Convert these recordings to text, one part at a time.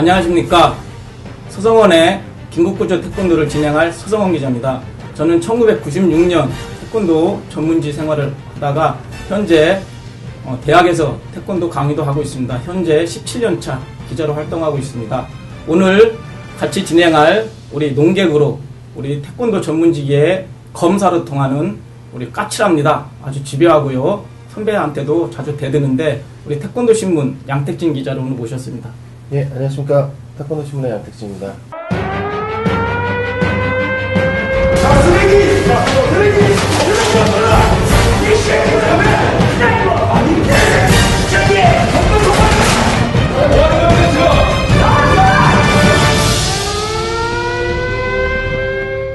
안녕하십니까. 서성원의 긴급구조 태권도를 진행할 서성원 기자입니다. 저는 1996년 태권도 전문지 생활을 하다가 현재 대학에서 태권도 강의도 하고 있습니다. 현재 17년차 기자로 활동하고 있습니다. 오늘 같이 진행할 우리 농객으로 우리 태권도 전문지기의 검사로 통하는 우리 까칠합니다. 아주 집요하고요. 선배한테도 자주 대드는데 우리 태권도 신문 양택진 기자를 오늘 모셨습니다. 예, 안녕하십니까. 태권도 신문의 양택진입니다.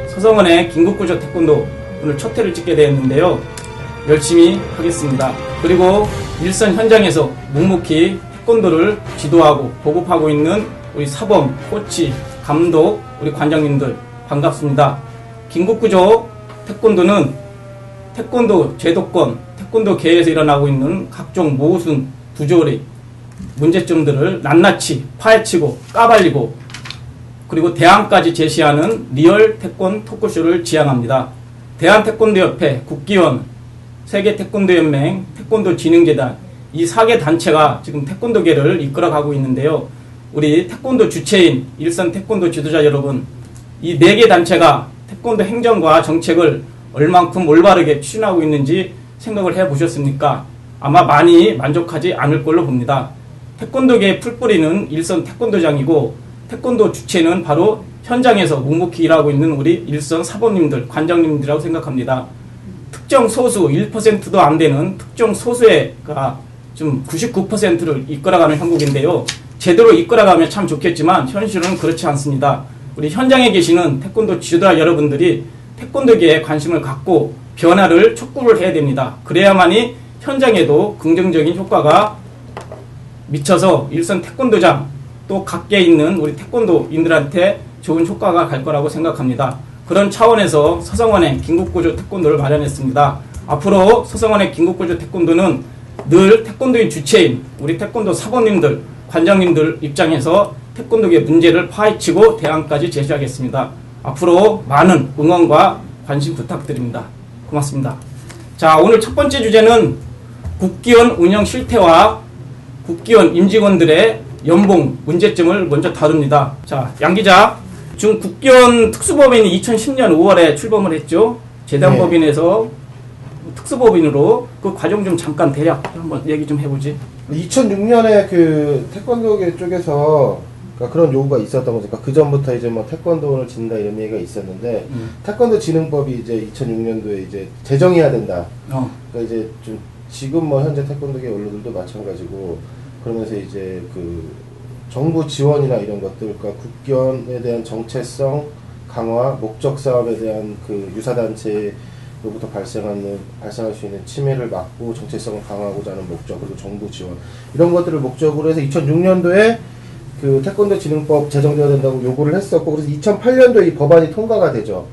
서성원의 긴급구조 태권도 오늘 첫 회를 찍게 되었는데요. 열심히 하겠습니다. 그리고 일선 현장에서 묵묵히 태권도를 지도하고 보급하고 있는 우리 사범, 코치, 감독, 우리 관장님들 반갑습니다. 긴급구조 태권도는 태권도 제도권, 태권도계에서 일어나고 있는 각종 모순, 부조리, 문제점들을 낱낱이 파헤치고 까발리고 그리고 대안까지 제시하는 리얼 태권 토크쇼를 지향합니다. 대한태권도협회, 국기원, 세계태권도연맹, 태권도진흥재단 이 4개 단체가 지금 태권도계를 이끌어가고 있는데요. 우리 태권도 주체인 일선 태권도 지도자 여러분, 이 4개 단체가 태권도 행정과 정책을 얼만큼 올바르게 추진하고 있는지 생각을 해보셨습니까? 아마 많이 만족하지 않을 걸로 봅니다. 태권도계의 풀뿌리는 일선 태권도장이고 태권도 주체는 바로 현장에서 묵묵히 일하고 있는 우리 일선 사범님들, 관장님들이라고 생각합니다. 특정 소수 1%도 안 되는 특정 소수가 좀 99%를 이끌어가는 형국인데요. 제대로 이끌어가면 참 좋겠지만 현실은 그렇지 않습니다. 우리 현장에 계시는 태권도 지도자 여러분들이 태권도계에 관심을 갖고 변화를 촉구를 해야 됩니다. 그래야만이 현장에도 긍정적인 효과가 미쳐서 일선 태권도장 또 각계에 있는 우리 태권도인들한테 좋은 효과가 갈 거라고 생각합니다. 그런 차원에서 서성원의 긴급구조 태권도를 마련했습니다. 앞으로 서성원의 긴급구조 태권도는 늘 태권도인 주체인 우리 태권도 사범님들, 관장님들 입장에서 태권도계 문제를 파헤치고 대안까지 제시하겠습니다. 앞으로 많은 응원과 관심 부탁드립니다. 고맙습니다. 자, 오늘 첫 번째 주제는 국기원 운영 실태와 국기원 임직원들의 연봉 문제점을 먼저 다룹니다. 자, 양 기자, 지금 국기원 특수법인이 2010년 5월에 출범을 했죠. 재단법인에서 특수법인으로 그 과정 좀 잠깐 대략 한번 얘기 좀 해보지. 2006년에 그 태권도계 쪽에서 그런 요구가 있었던 거죠. 그 전부터 이제 뭐 태권도를 짓는다 이런 얘기가 있었는데 태권도 진흥법이 이제 2006년도에 이제 제정해야 된다. 그러니까 이제 좀 지금 뭐 현재 태권도계 언론들도 마찬가지고 그러면서 이제 그 정부 지원이나 이런 것들, 그러니까 국기원에 대한 정체성 강화, 목적 사업에 대한 그 유사단체로부터 발생할 수 있는 침해를 막고 정체성을 강화하고자 하는 목적, 그리고 정부 지원 이런 것들을 목적으로 해서 2006년도에 그 태권도 진흥법 제정되어야 된다고 요구를 했었고, 그래서 2008년도에 이 법안이 통과가 되죠.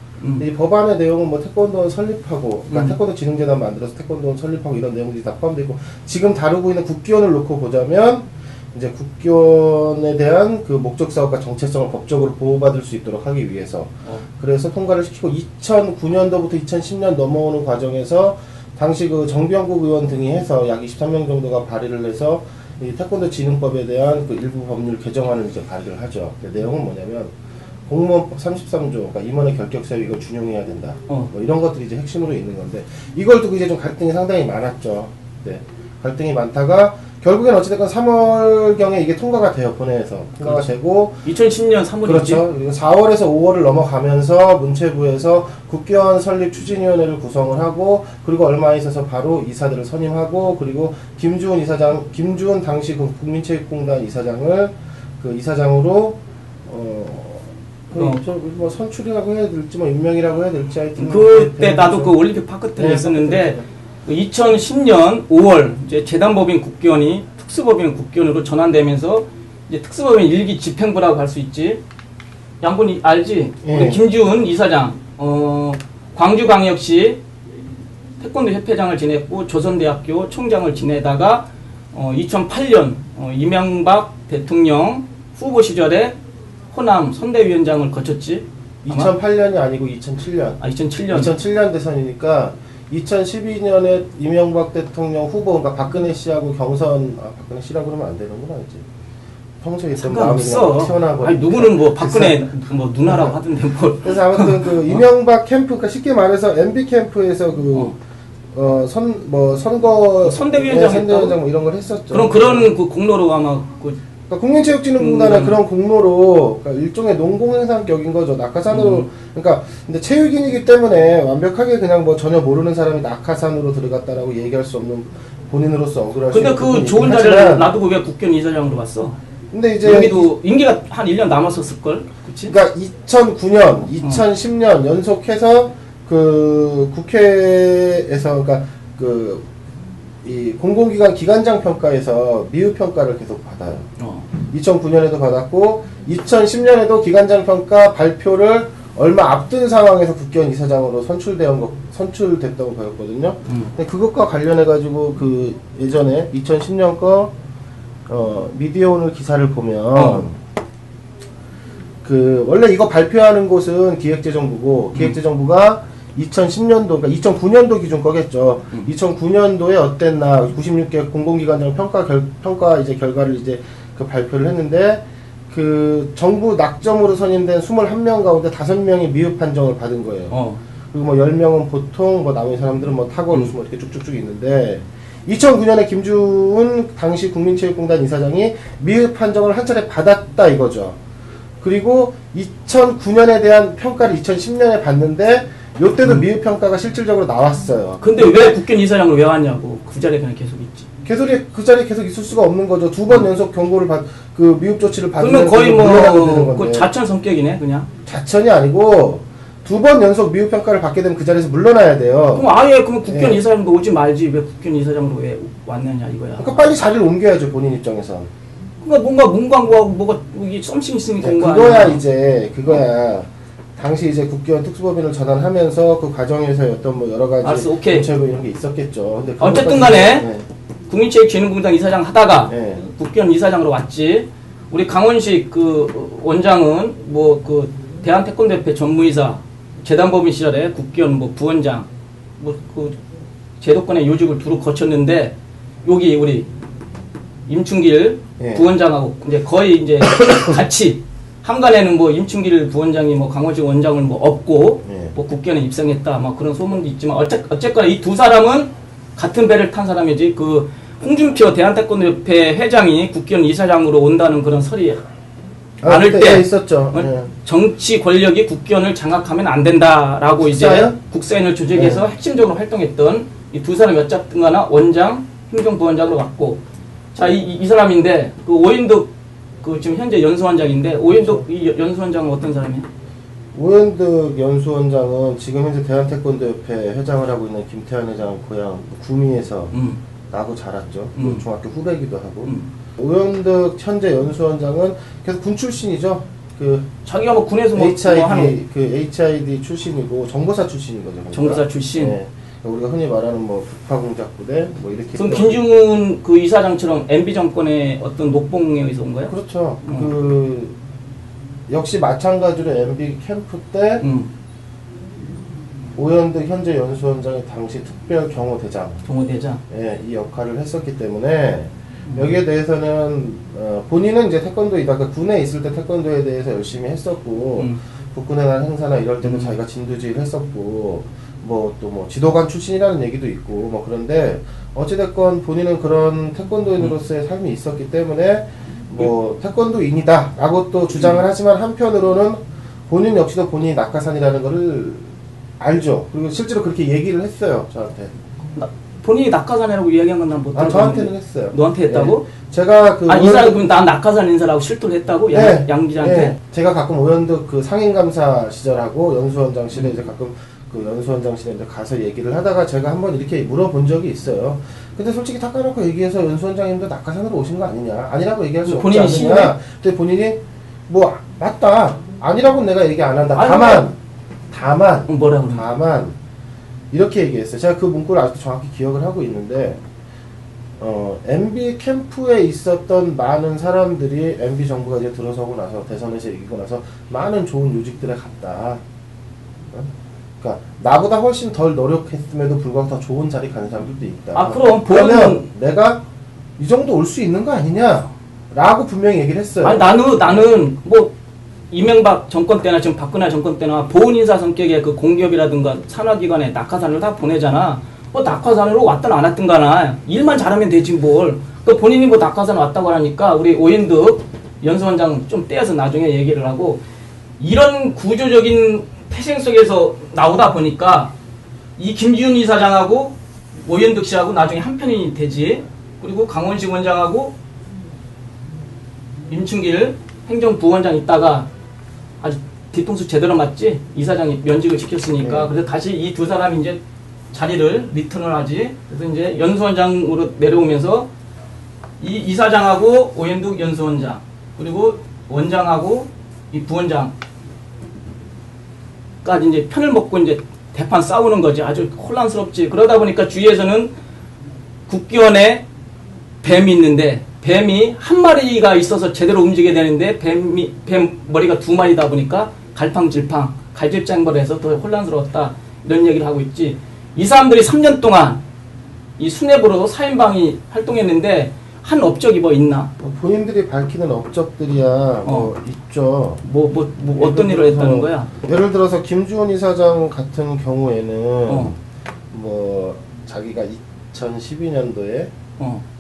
이 법안의 내용은 뭐 태권도원 설립하고, 그러니까 태권도 진흥재단 만들어서 태권도원 설립하고 이런 내용들이 다 포함되어 있고, 지금 다루고 있는 국기원을 놓고 보자면 이제 국기원에 대한 그 목적 사업과 정체성을 법적으로 보호받을 수 있도록 하기 위해서 그래서 통과를 시키고 2009년도부터 2010년 넘어오는 과정에서 당시 그 정병국 의원 등이 해서 약 23명 정도가 발의를 해서 이 태권도 진흥법에 대한 그 일부 법률 개정안을 이제 발의를 하죠. 내용은 뭐냐면 공무원법 33조, 그러니까 임원의 결격사유 이걸 준용해야 된다. 뭐 이런 것들이 이제 핵심으로 있는 건데, 이걸 두고 이제 좀 갈등이 상당히 많았죠. 네. 갈등이 많다가, 결국엔 어찌됐건 3월경에 이게 통과가 돼요, 본회에서. 통과가 그렇죠. 되고. 2010년 3월이지. 그렇죠. 그리고 4월에서 5월을 넘어가면서 문체부에서 국기원 설립 추진위원회를 구성을 하고, 그리고 얼마 있어서 바로 이사들을 선임하고, 그리고 김주훈 당시 그 국민체육공단 이사장을 그 이사장으로, 뭐 선출이라고 해야 될지 뭐 임명이라고 해야 될지 하여튼 그때 나도 그 올림픽 파크트에 있었는데 2010년 5월 이제 재단법인 국기원이 특수법인 국기원으로 전환되면서 이제 특수법인 일기 집행부라고 할 수 있지. 양분이 알지? 우리 김주훈 이사장, 광주광역시 태권도 협회장을 지냈고 조선대학교 총장을 지내다가 2008년 이명박 대통령 후보 시절에 호남 선대위원장을 거쳤지. 2008년이 아니고 2007년. 2007년. 2007년 대선이니까 2012년에 이명박 대통령 후보, 그러니까 박근혜 씨하고 경선, 박근혜 씨라고 그러면 안 되는구나, 이제. 평소에 있던 마음이 상관없어. 튀어나와. 아니, 누구는 뭐 박근혜 뭐 누나라고 하던데 뭘. 그래서 아무튼 그 이명박 캠프, 그러니까 쉽게 말해서 MB 캠프에서 선거 선대위원장 선대위원장 뭐 이런 걸 했었죠. 그럼 그런 그 공로로 아마 그러니까 국민체육진흥공단은 그런 공로로, 그러니까 일종의 농공행상격인 거죠. 낙하산으로. 그러니까 근데 체육인이기 때문에 완벽하게 그냥 뭐 전혀 모르는 사람이 낙하산으로 들어갔다라고 얘기할 수 없는, 본인으로서 억울할 수 있는. 근데 그 좋은 자리를 놔두고 왜 국견 이사장으로 갔어? 근데 이제 여기도 임기가 한 1년 남았었을 걸, 그렇지? 그러니까 2009년, 2010년 연속해서 그 국회에서, 그러니까 이 공공기관 기관장 평가에서 미흡 평가를 계속 받아요. 2009년에도 받았고 2010년에도 기관장 평가 발표를 얼마 앞둔 상황에서 국견 이사장으로 선출됐다고 보였거든요. 근데 그것과 관련해 가지고 그 예전에 2010년 거 미디어오늘 기사를 보면 그 원래 이거 발표하는 곳은 기획재정부고 기획재정부가 2010년도, 그러니까 2009년도 기준 거겠죠. 2009년도에 어땠나 96개 공공기관장 평가 이제 결과를 이제 그 발표를 했는데 그 정부 낙점으로 선임된 21명 가운데 5명이 미흡 판정을 받은 거예요. 그리고 뭐 10명은 보통, 뭐 나머지 사람들은 뭐 탁월 우수 뭐 이렇게 쭉쭉쭉 있는데 2009년에 김주은 당시 국민체육공단 이사장이 미흡 판정을 한 차례 받았다 이거죠. 그리고 2009년에 대한 평가를 2010년에 받는데 요때도 미흡 평가가 실질적으로 나왔어요. 근데 왜 국견 이사장으로 왜 왔냐고. 그 자리에 그냥 계속 있지. 그 자리에 계속 있을 수가 없는 거죠. 2번 연속 경고를 그 미흡 조치를 받으면 그러면 거의 뭐 그 자천 성격이네 그냥. 자천이 아니고 2번 연속 미흡 평가를 받게 되면 그 자리에서 물러나야 돼요. 그럼 아예 국견 이사장도 오지 말지 왜 국견 이사장으로 왜 왔느냐 이거야. 그러니까 빨리 자리를 옮겨야죠 본인 입장에선. 그러니까 뭔가 문광고하고 뭐가 이게 썸씽 있으니까 온 거 아니야. 그거야 이제 그거야. 당시 이제 국견 특수법인을 전환하면서 그 과정에서 어떤 뭐 여러 가지 알았어, 오케이. 정책 이런 게 있었겠죠. 근데 어쨌든 간에 국민체육진흥공단 이사장 하다가 국견 이사장으로 왔지. 우리 강원식 그 원장은 뭐 그 대한태권도협회 전무이사 재단법인 시절에 국견 뭐 부원장 뭐 그 제도권의 요직을 두루 거쳤는데 여기 우리 임충길 부원장하고 이제 거의 이제 같이 한간에는 뭐 임충길 부원장이 뭐 강원식 원장을 뭐 업고 뭐 국견에 입성했다 뭐 그런 소문도 있지만 어쨌거나 이 두 사람은 같은 배를 탄 사람이지. 그 홍준표 대한태권도협회 회장이 국견 이사장으로 온다는 그런 설이 많을 때 있었죠. 정치 권력이 국견을 장악하면 안 된다라고 이제 국사인을 조직해서 핵심적으로 활동했던 이 두 사람이 어쨌든가나 원장, 행정부원장으로 왔고, 자 이 사람인데 그 오인득 그 지금 현재 연수원장인데 오인득 이 연수원장은 어떤 사람이야? 오현득 연수원장은 지금 현재 대한태권도협회 회장을 하고 있는 김태환 회장 고향 구미에서 나고 자랐죠. 중학교 후배기도 하고. 오현득 현재 연수원장은 계속 군 출신이죠. 그 자기가 뭐 군에서 뭐 HID 출신이고 정보사 출신인 거죠. 그러니까. 정보사 출신. 네. 우리가 흔히 말하는 뭐 북파공작부대 뭐 이렇게. 그럼 김중훈 그 이사장처럼 MB 정권의 어떤 녹봉에 의해서 온 거야? 그렇죠. 그 역시 마찬가지로 MB 캠프 때 오현득 현재 연수원장이 당시 특별 경호대장. 예, 이 역할을 했었기 때문에 여기에 대해서는 본인은 이제 태권도이다. 그러니까 군에 있을 때 태권도에 대해서 열심히 했었고 국군의 날 행사나 이럴 때도 자기가 진두지휘를 했었고 뭐 또 뭐 지도관 출신이라는 얘기도 있고 뭐 그런데 어찌됐건 본인은 그런 태권도인으로서의 삶이 있었기 때문에 뭐 태권도인이다라고 또 주장을 하지만 한편으로는 본인 역시도 본인이 낙하산이라는 거를 알죠. 그리고 실제로 그렇게 얘기를 했어요 저한테. 본인이 낙하산이라고 이야기한 건 난 못 들었는데. 저한테는 했어요. 너한테 했다고? 제가 그 이 사람 그럼 난 낙하산 인사라고 실토를 했다고? 양 기자한테? 제가 가끔 오현득 그 상임감사 시절하고 연수원장실에 이제 가끔 그 연수원장실에 이제 가서 얘기를 하다가 제가 한번 이렇게 물어본 적이 있어요. 근데 솔직히 탁 까놓고 얘기해서 연수원장님도 낙하산으로 오신 거 아니냐? 아니라고 얘기할 수 없지 않느냐? 근데 본인이 뭐 맞다. 아니라고는 내가 얘기 안 한다. 다만 뭐라고? 이렇게 얘기했어요. 제가 그 문구를 아직도 정확히 기억을 하고 있는데 MB 캠프에 있었던 많은 사람들이 MB 정부가 이제 들어서고 나서 대선에서 이기고 나서 많은 좋은 요직들에 갔다. 그러니까 나보다 훨씬 덜 노력했음에도 불구하고 더 좋은 자리 가는 사람들도 있다. 아, 그럼 그러면 내가 이 정도 올 수 있는 거 아니냐? 라고 분명히 얘기를 했어요. 아니, 나는 뭐 이명박 정권 때나 지금 박근혜 정권 때나 보훈 인사 성격의 그 공기업이라든가 산하기관에 낙하산을 다 보내잖아. 뭐 낙하산으로 왔든 안 왔든 가나 일만 잘하면 되지 뭘. 또 본인이 뭐 낙하산 왔다고 하니까 우리 오인득 연수원장 좀 떼어서 나중에 얘기를 하고, 이런 구조적인 태생 속에서 나오다 보니까 이 김지훈 이사장하고 오인득 씨하고 나중에 한편이 되지. 그리고 강원식 원장하고 임충길 행정부원장 있다가 아주 뒤통수 제대로 맞지? 이사장이 면직을 시켰으니까. 그래서 다시 이 두 사람이 이제 자리를 리턴을 하지. 그래서 이제 연수원장으로 내려오면서 이 이사장하고 오현득 연수원장, 그리고 원장하고 이 부원장까지 이제 편을 먹고 이제 대판 싸우는 거지. 아주 혼란스럽지. 그러다 보니까 주위에서는 국기원에 뱀이 있는데, 뱀이 한 마리가 있어서 제대로 움직여야 되는데 뱀 머리가 두 마리다 보니까 갈팡질팡 갈질장벌해서 더 혼란스러웠다, 이런 얘기를 하고 있지. 이 사람들이 3년 동안 이 수뇌부로 사인방이 활동했는데 한 업적이 뭐 있나? 본인들이 밝히는 업적들이야 뭐 있죠. 뭐 어떤 일을 했다는 거야? 예를 들어서 김주원 이사장 같은 경우에는 뭐 자기가 2012년도에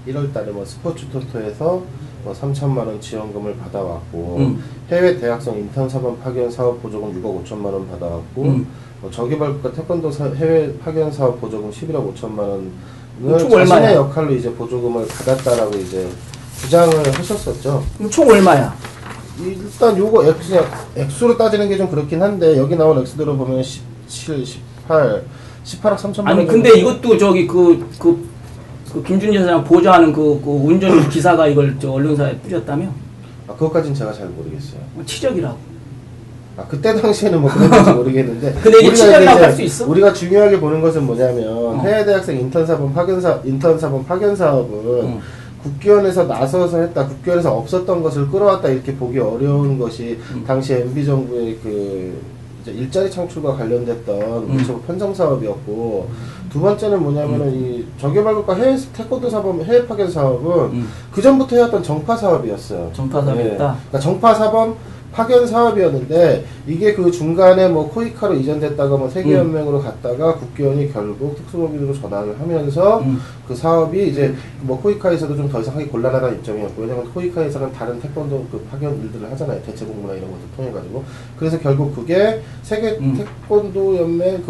1월달에 뭐 스포츠 토토에서 뭐 3천만 원 지원금을 받아왔고, 해외 대학생 인턴 사범 파견 사업 보조금 6억 5천만 원 받아왔고, 뭐 저기발국가 태권도 해외 파견 사업 보조금 11억 5천만 원을 자신의 얼마야? 역할로 이제 보조금을 받았다라고 이제 주장을 하셨었죠. 그럼 총 얼마야? 일단 요거 액수로 따지는 게 좀 그렇긴 한데, 여기 나온 액수대로 보면 17, 18억 3천만 원. 아니 근데 이것도 저기 그 김준일 사장 보좌하는 그 운전 기사가 이걸 저 언론사에 뿌렸다며? 아, 그것까지는 제가 잘 모르겠어요. 치적이라고. 아, 그때 당시에는 뭐 그랬는지 모르겠는데. 근데 이게 치적이라고 할 수 있어? 우리가 중요하게 보는 것은 뭐냐면, 해외 대학생 인턴 사범 파견 사업은 국기원에서 나서서 했다, 국기원에서 없었던 것을 끌어왔다, 이렇게 보기 어려운 것이 당시 MB 정부의 그 이제 일자리 창출과 관련됐던 문체부 편성 사업이었고, 두 번째는 뭐냐면은 이 저개발국가 해외 태권도 사범 해외 파견 사업은 그 전부터 해왔던 정파 사업이었어요. 정파 사업이었다. 그러니까 정파 사범 파견 사업이었는데, 이게 그 중간에 뭐 코이카로 이전됐다가 뭐 세계연맹으로 갔다가 국기원이 결국 특수법인으로 전환을 하면서 그 사업이 이제 뭐 코이카에서도 좀 더 이상 하기 곤란하다는 입장이었고, 왜냐면 코이카에서는 다른 태권도 그 파견 일들을 하잖아요. 대체 공부나 이런 것도 통해가지고. 그래서 결국 그게 세계 태권도 연맹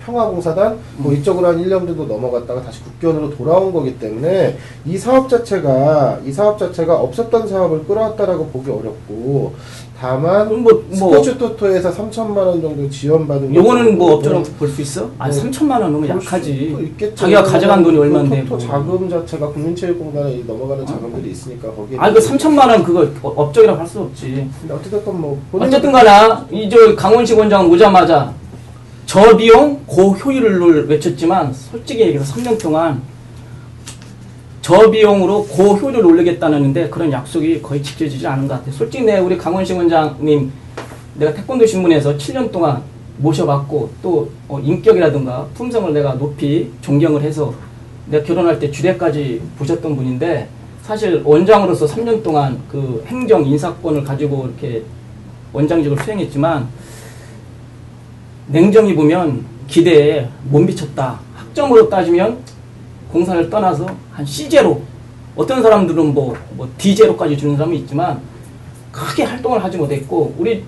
평화봉사단 뭐 이쪽으로 한 1년 정도 넘어갔다가 다시 국기원으로 돌아온 거기 때문에 이 사업 자체가 없었던 사업을 끌어왔다라고 보기 어렵고, 다만 스포츠 토토에서 3천만 원 정도 지원받은 요거는 뭐 업적으로 볼 수 있어? 아니 3천만 원 너무 약하지. 자기가 가져간 돈이 얼마인데. 토토 자금 자체가 국민체육공단에 넘어가는 자금들이 있으니까 거기에. 아니 그 3천만 원 그거 업적이라고 할 수 없지. 근데 어쨌든 뭐 어쨌든 가나 이 저 강원식 원장은 오자마자 저비용 고효율을 외쳤지만, 솔직히 얘기해서 3년 동안 저비용으로 고효율을 올리겠다는데 그런 약속이 거의 지켜지지 않은 것 같아요. 솔직히 우리 강원식 원장님 내가 태권도 신문에서 7년 동안 모셔봤고, 또 인격이라든가 품성을 내가 높이 존경을 해서 내가 결혼할 때 주례까지 보셨던 분인데, 사실 원장으로서 3년 동안 그 행정 인사권을 가지고 이렇게 원장직을 수행했지만, 냉정히 보면 기대에 못 미쳤다. 학점으로 따지면 공사를 떠나서 한 C제로, 어떤 사람들은 뭐 D제로까지 주는 사람이 있지만 크게 활동을 하지 못했고, 우리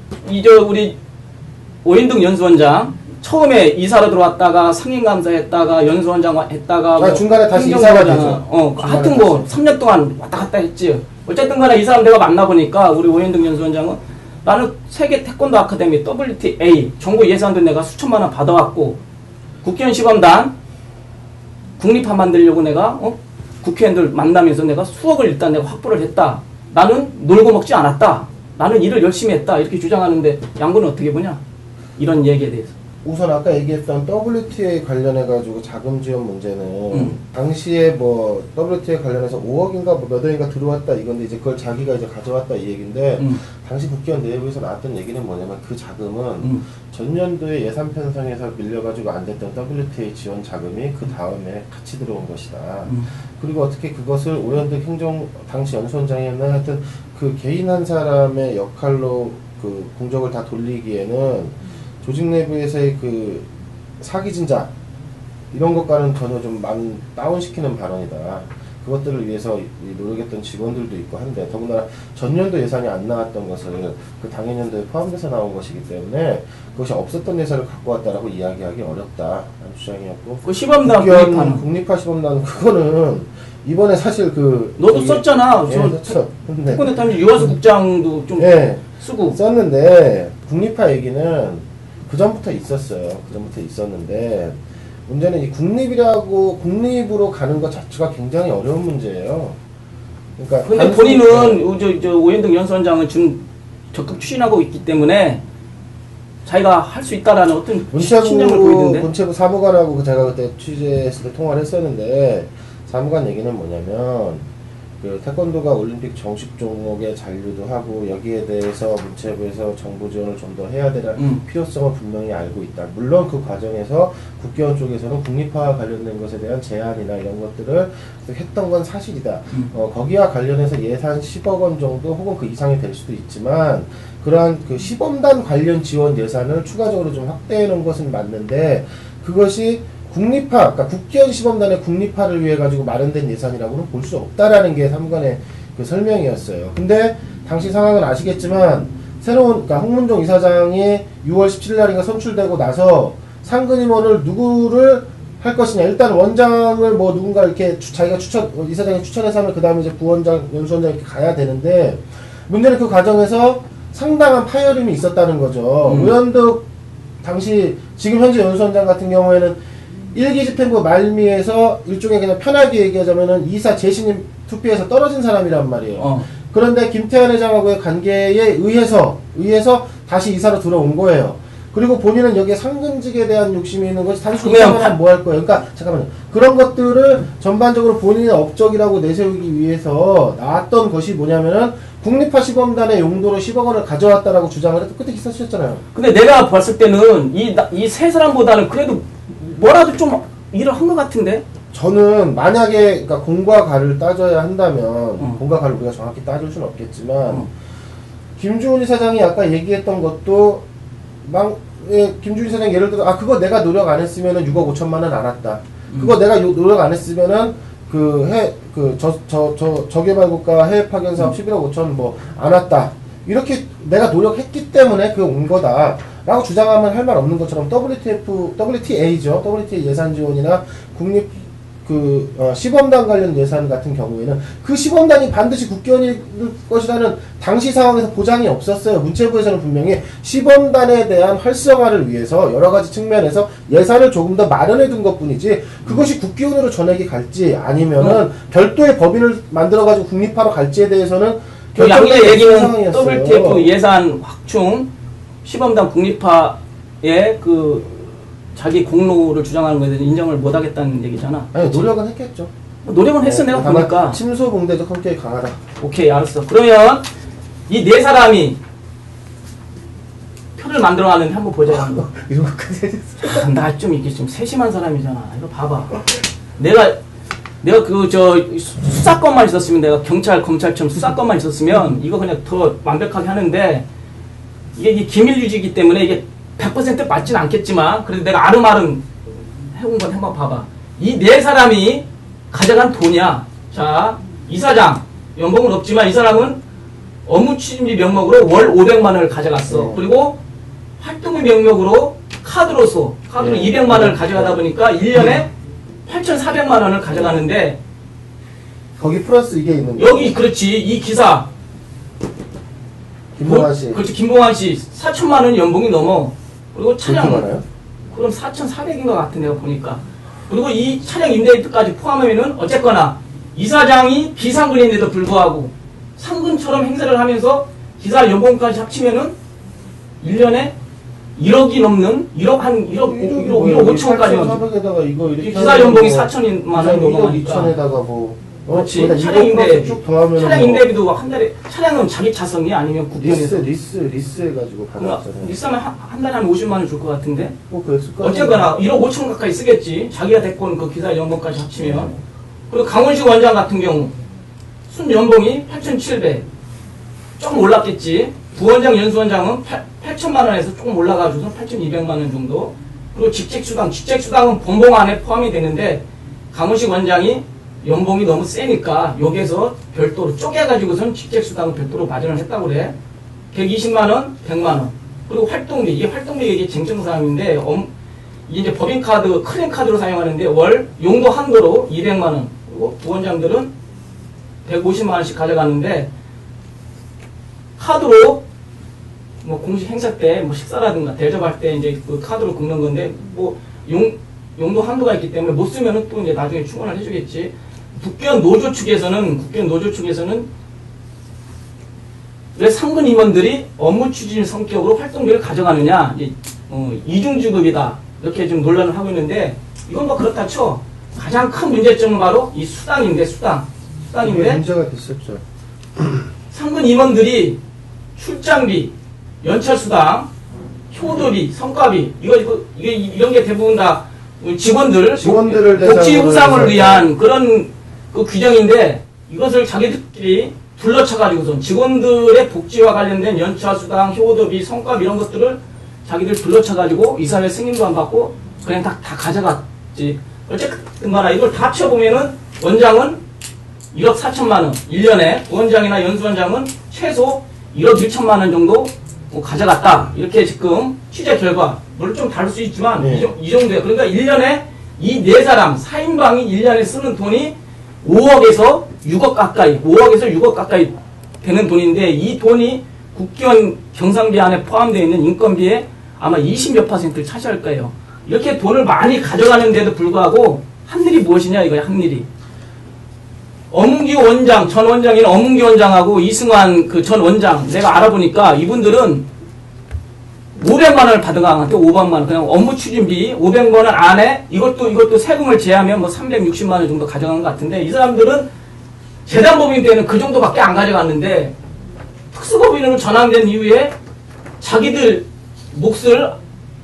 오인득 연수원장 처음에 이사로 들어왔다가 상임감사했다가 연수원장 했다가 중간에 다시 이사가 되죠. 하여튼 뭐 3년 동안 왔다 갔다 했지. 어쨌든 간에 이 사람 내가 만나보니까 우리 오인득 연수원장은, 나는 세계 태권도 아카데미 WTA 정부 예산도 내가 수천만 원 받아왔고, 국회의원 시범단 국립화 만들려고 내가 국회의원들 만나면서 내가 수억을 일단 내가 확보를 했다. 나는 놀고 먹지 않았다. 나는 일을 열심히 했다. 이렇게 주장하는데 양보는 어떻게 보냐? 이런 얘기에 대해서. 우선 아까 얘기했던 WTA 관련해가지고 자금 지원 문제는 당시에 뭐 WTA 관련해서 5억인가 뭐 몇 억인가 들어왔다 이건데 이제 그걸 자기가 이제 가져왔다 이 얘기인데 당시 국회의원 내부에서 나왔던 얘기는 뭐냐면 그 자금은 전년도에 예산 편성에서 밀려가지고 안 됐던 WTA 지원 자금이 그 다음에 같이 들어온 것이다. 그리고 어떻게 그것을 오현득 당시 연수원장이었나 하여튼 그 개인 한 사람의 역할로 그 공적을 다 돌리기에는 조직 내부에서의 그 사기 진작 이런 것과는 전혀 좀 많이 다운시키는 발언이다. 그것들을 위해서 노력했던 직원들도 있고 한데 더군다나 전년도 예산이 안 나왔던 것을 그 당해년도에 포함돼서 나온 것이기 때문에 그것이 없었던 예산을 갖고 왔다라고 이야기하기 어렵다. 라는 주장이었고 그 시범단 국립화 시범단 그거는 이번에 사실 그 너도 썼잖아. 예, 저 태권도 탐지 유아수 국장도 좀 쓰고 썼는데 국립화 얘기는 그 전부터 있었어요. 그 전부터 있었는데 문제는 이 국립으로 가는 것 자체가 굉장히 어려운 문제예요. 그러니까 근데 본인은 저 오현등 연수원장은 지금 적극 추진하고 있기 때문에 자기가 할 수 있다라는 어떤 신념을 보이는데 문체부 사무관하고 제가 그때 취재했을 때 통화를 했었는데 사무관 얘기는 뭐냐면 그 태권도가 올림픽 정식 종목에 잔류도 하고 여기에 대해서 문체부에서 정부 지원을 좀 더 해야 되는 필요성을 분명히 알고 있다. 물론 그 과정에서 국회의원 쪽에서는 국립화와 관련된 것에 대한 제안이나 이런 것들을 했던 건 사실이다. 거기와 관련해서 예산 10억 원 정도 혹은 그 이상이 될 수도 있지만 그러한 그 시범단 관련 지원 예산을 추가적으로 좀 확대해 놓은 것은 맞는데 그것이 국립화, 그러니까 국회의원 시범단의 국립화를 위해 가지고 마련된 예산이라고는 볼 수 없다라는 게 사무관의 그 설명이었어요. 근데 당시 상황은 아시겠지만 그러니까 홍문종 이사장이 6월 17일 날인가 선출되고 나서 상근임원을 누구를 할 것이냐. 일단 원장을 뭐 누군가 이렇게 자기가 이사장이 추천해서 하면 그 다음에 이제 부원장, 연수원장 이렇게 가야 되는데 문제는 그 과정에서 상당한 파열음이 있었다는 거죠. 오현득 당시 지금 현재 연수원장 같은 경우에는 일기 집행부 말미에서 일종의 그냥 편하게 얘기하자면은 이사 재신임 투표에서 떨어진 사람이란 말이에요. 그런데 김태환 회장하고의 관계에 의해서 다시 이사로 들어온 거예요. 그리고 본인은 여기에 상근직에 대한 욕심이 있는 것이 단순히 이사만 뭐 할 거예요. 그러니까 잠깐만요. 그런 것들을 전반적으로 본인의 업적이라고 내세우기 위해서 나왔던 것이 뭐냐면은 국립화 시범단의 용도로 10억 원을 가져왔다라고 주장을 해도 끝에 기사 쓰셨잖아요. 근데 내가 봤을 때는 이 세 사람보다는 그래도 뭐라도 좀 일을 한 것 같은데? 저는 만약에 그러니까 공과 가를 따져야 한다면 공과 가를 우리가 정확히 따질 수는 없겠지만 김주훈 이사장이 아까 얘기했던 것도 김주훈 이사장 예를 들어 그거 내가 노력 안 했으면은 6억 5천만 원 안 왔다. 그거 내가 노력 안 했으면은 저개발국가 해외 파견 사업 11억 5천 뭐 안 왔다. 이렇게 내가 노력했기 때문에 그게 온 거다. 라고 주장하면 할 말 없는 것처럼 WTA죠. WTA 예산 지원이나 국립 시범단 관련 예산 같은 경우에는 그 시범단이 반드시 국회의원일 것이라는 당시 상황에서 보장이 없었어요. 문체부에서는 분명히 시범단에 대한 활성화를 위해서 여러 가지 측면에서 예산을 조금 더 마련해 둔 것 뿐이지 그것이 국회의원으로 전액이 갈지 아니면은 별도의 법인을 만들어가지고 국립화로 갈지에 대해서는 양의 얘기는 WTF 예산 확충 시범단 국립화에 자기 공로를 주장하는 것에 대해서 인정을 못하겠다는 얘기잖아. 아니 노력은 했겠죠. 노력은 했어. 내가 보니까 침소봉대적 성격이 강하다. 오케이 알았어. 그러면 이 네 사람이 표를 만들어가는데 한번 보자. 한번. 이런 것까지 했어. 나 좀 이게 좀 세심한 사람이잖아. 이거 봐봐. 내가 수사권만 있었으면 내가 경찰 검찰처럼 수사권만 있었으면 이거 그냥 더 완벽하게 하는데 이게 기밀 유지이기 때문에 이게 100% 맞진 않겠지만 그래도 내가 아름아름 해온 건 한번 봐봐. 이 네 사람이 가져간 돈이야. 자, 이사장 연봉은 없지만 이 사람은 업무 추진비 명목으로 월 500만 원을 가져갔어. 그리고 활동비 명목으로 카드로 200만 원을 가져가다 보니까 1년에 8,400만 원을 가져가는데 거기 플러스 이게 있는 여기 그렇지. 이 기사 김봉환 씨. 그렇지. 김봉환 씨 4천만 원 연봉이 넘어. 그리고 차량 많아요? 그럼 4,400인 것 같은 내가 보니까. 그리고 이 차량 임대료까지 포함하면은 어쨌거나 이사장이 비상근인데도 불구하고 상근처럼 행세를 하면서 기사 연봉까지 합치면은 1년에 1억이 넘는 1억 1억 5천까지 400에다가 이거 이렇게 기사 연봉이 4천만 원 1억 넘어가니까 2천에다가 뭐 그렇지. 거기다 차량 200 임대비 쭉 더하면 차량 임대비도 한 달에 차량은 자기 차선이 아니면 국경에서 리스 해가지고 받았잖아요. 리스하면 한 달에 한 50만 원 줄 것 같은데 그 액수까지 어쨌거나 1억 5천 가까이 쓰겠지. 자기가 대권 그 기사 연봉까지 합치면. 그리고 강원시 원장 같은 경우 순 연봉이 8,700 조금 올랐겠지. 부원장 연수원장은 8천만 원에서 조금 올라가지고 8,200만 원 정도. 그리고 직책수당은 본봉 안에 포함이 되는데 강원시 원장이 연봉이 너무 세니까 여기에서 별도로 쪼개가지고선 직책수당을 별도로 마련을 했다고 그래. 120만 원, 100만 원. 그리고 활동비, 이게 활동비 이게 쟁점사항인데 이게 이제 법인카드, 클린카드로 사용하는데 월 용도 한도로 200만 원. 그리고 부원장들은 150만 원씩 가져가는데 카드로 뭐 공식 행사 때 뭐 식사라든가 대접할 때 이제 그 카드로 긁는 건데 뭐 용도 한도가 있기 때문에 못 쓰면은 또 이제 나중에 충원을 해주겠지. 국견 노조 측에서는 왜 상근 임원들이 업무 추진 성격으로 활동비를 가져가느냐, 이중지급이다 이렇게 좀 논란을 하고 있는데 이건 뭐 그렇다 쳐. 가장 큰 문제점은 바로 이 수당인데 수당인데 문제가 됐었죠. 상근 임원들이 출장비, 연차수당, 효도비, 성과비 이런 게 대부분 다 직원들을 복지 향상을 위한 그런 그 규정인데 이것을 자기들끼리 둘러쳐가지고선 직원들의 복지와 관련된 연차수당, 효도비, 성과비 이런 것들을 자기들 둘러쳐가지고 이사회 승인도 안 받고 그냥 다 가져갔지. 어쨌든 간에 이걸 다 합쳐보면은 원장은 1억 4천만 원 1년에 부원장이나 연수원장은 최소 1억 1천만 원 정도 가져갔다. 이렇게 지금 취재 결과 물론 좀 다를 수 있지만 이 정도예요. 그러니까 1년에 이 네 사람 4인방이 1년에 쓰는 돈이 5억에서 6억 가까이 되는 돈인데 이 돈이 국기원 경상비 안에 포함되어 있는 인건비에 아마 20몇 %를 차지할 거예요. 이렇게 돈을 많이 가져가는데도 불구하고 한 일이 무엇이냐 이거야. 한 일이 어문기 원장, 전 원장인 어문기 원장하고 이승환 그 전 원장 내가 알아보니까 이분들은 500만 원을 받은 거 같아. 500만 원. 그냥 업무 추진비 500만 원 안에 이것도 세금을 제하면 뭐 360만 원 정도 가져간 것 같은데 이 사람들은 재단법인 때는 그 정도밖에 안 가져갔는데 특수법인으로 전환된 이후에 자기들 몫을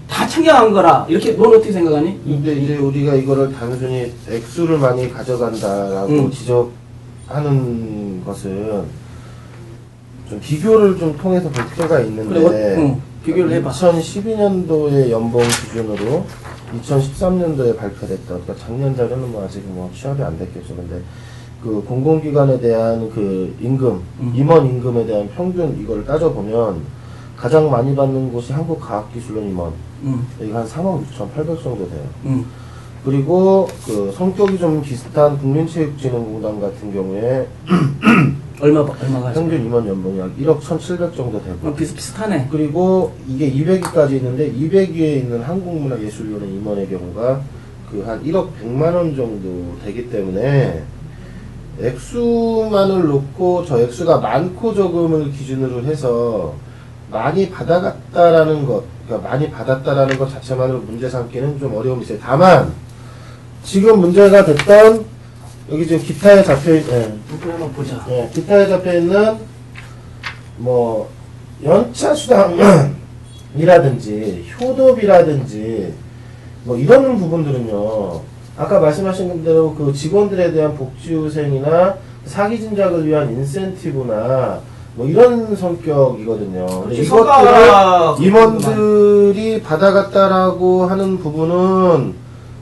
다 챙겨간 거라. 이렇게 넌 어떻게 생각하니? 근데 이제 우리가 이거를 단순히 액수를 많이 가져간다라고 지적하는 것은 좀 비교를 좀 통해서 볼 필요가 있는데 그래, 비교를 해봐. 2012년도의 연봉 기준으로 2013년도에 발표됐던 그러니까 작년 자료는 뭐 아직 뭐 취합이 안 됐겠죠. 근데 그 공공기관에 대한 그 임금, 임원 임금에 대한 평균 이걸 따져보면 가장 많이 받는 곳이 한국과학기술원 임원. 여기가 한 3억 6,800 정도 돼요. 그리고 그 성격이 좀 비슷한 국민체육진흥공단 같은 경우에 얼마가 평균 임원 연봉이 약 1억 1,700 정도 되고 비슷하네. 그리고 이게 200위까지 있는데 200위에 있는 한국문화예술위원회 임원의 경우가 그 한 1억 100만 원 정도 되기 때문에 액수만을 놓고 저 액수가 많고 적음을 기준으로 해서 많이 받아갔다라는 것, 그러니까 많이 받았다라는 것 자체만으로 문제 삼기는 좀 어려움이 있어요. 다만 지금 문제가 됐던 여기 지금 기타에 잡혀있는 한번 보자. 기타에 잡혀있는 뭐 연차수당이라든지 효도비라든지 뭐 이런 부분들은요 아까 말씀하신 대로 그 직원들에 대한 복지후생이나 사기 진작을 위한 인센티브나 뭐 이런 성격이거든요. 근데 이것들을 임원들이 받아갔다라고 하는 부분은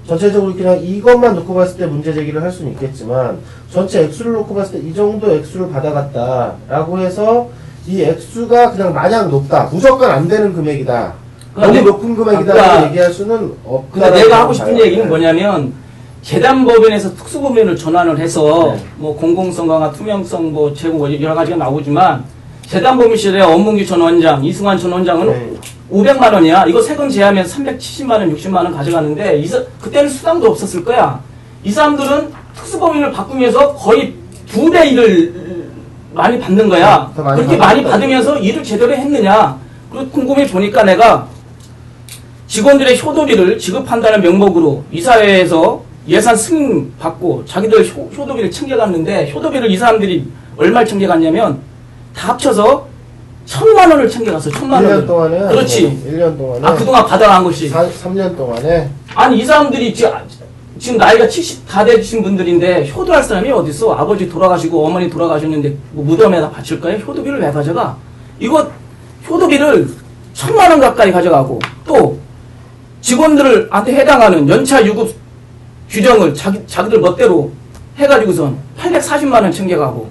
전체적으로 그냥 이것만 놓고 봤을 때 문제 제기를 할 수는 있겠지만 전체 액수를 놓고 봤을 때 이 정도 액수를 받아갔다라고 해서 이 액수가 그냥 마냥 높다, 무조건 안 되는 금액이다, 너무 높은 금액이다라고 얘기할 수는 없다. 근데 내가 하고 싶은 얘기는 뭐냐면 재단법인에서 특수법인을 전환을 해서 뭐 공공성 강화, 투명성 뭐 제고 여러 가지가 나오지만 재단법인 시절에 엄문기 전 원장, 이승환 전 원장은 500만 원이야. 이거 세금 제하면 370만 원, 60만 원 가져가는데 그때는 수당도 없었을 거야. 이 사람들은 특수법인을 바꾸면서 거의 2배 일을 많이 받는 거야. 그렇게 많이 받으면서 일을 제대로 했느냐. 그리고 곰곰이 보니까 내가 직원들의 효도비를 지급한다는 명목으로 이사회에서 예산 승인 받고 자기들 효도비를 챙겨갔는데 효도비를 이 사람들이 얼마를 챙겨갔냐면 다 합쳐서 1,000만 원을 챙겨갔어. 1,000만 원. 1년 동안에. 그렇지. 1년 동안에. 아, 그동안 받아간 것이. 3년 동안에. 아니, 이 사람들이 지금 나이가 70 다 되신 분들인데 효도할 사람이 어딨어? 아버지 돌아가시고 어머니 돌아가셨는데 뭐 무덤에다 바칠까요? 효도비를 왜 가져가? 이거 효도비를 1,000만 원 가까이 가져가고 또 직원들한테 해당하는 연차 유급 규정을 자기들 멋대로 해가지고선 840만 원 챙겨가고,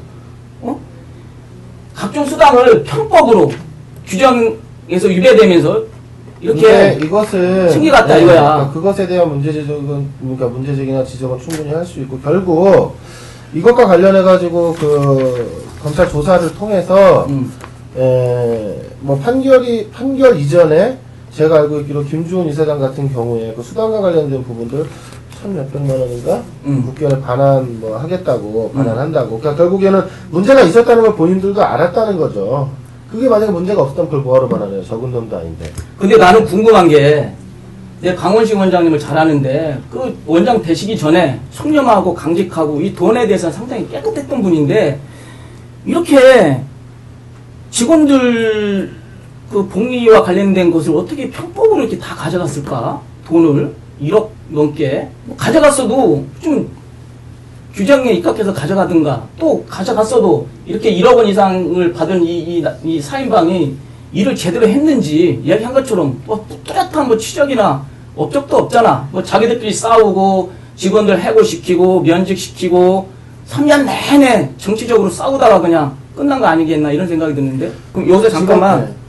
각종 수당을 편법으로 규정에서 위배되면서 이렇게 이것을 챙겨갔다 이거야. 그러니까 그것에 대한 문제제기나 지적은 충분히 할 수 있고, 결국 이것과 관련해 가지고 그 검찰 조사를 통해서 뭐 판결 이전에 제가 알고 있기로 김주훈 이사장 같은 경우에 그 수당과 관련된 부분들 1,몇백만 원인가 국회의원에 하겠다고 반환한다고. 그러니까 결국에는 문제가 있었다는 걸 본인들도 알았다는 거죠. 그게 만약에 문제가 없었다면 그걸 뭐하러 반환해요? 적은 돈도 아닌데. 근데 나는 궁금한 게, 내 강원식 원장님을 잘 아는데 그 원장 되시기 전에 청렴하고 강직하고 이 돈에 대해서는 상당히 깨끗했던 분인데 이렇게 직원들 그 복리와 관련된 것을 어떻게 편법으로 이렇게 다 가져갔을까? 돈을 1억 넘게 가져갔어도 좀 규정에 입각해서 가져가든가, 또 가져갔어도 이렇게 1억 원 이상을 받은 이 사인방이 일을 제대로 했는지 이야기한 것처럼 뭐 뚜렷한 뭐 취적이나 업적도 없잖아. 뭐 자기들끼리 싸우고 직원들 해고시키고 면직시키고 3년 내내 정치적으로 싸우다가 그냥 끝난 거 아니겠나 이런 생각이 드는데. 그럼 여기서 잠깐만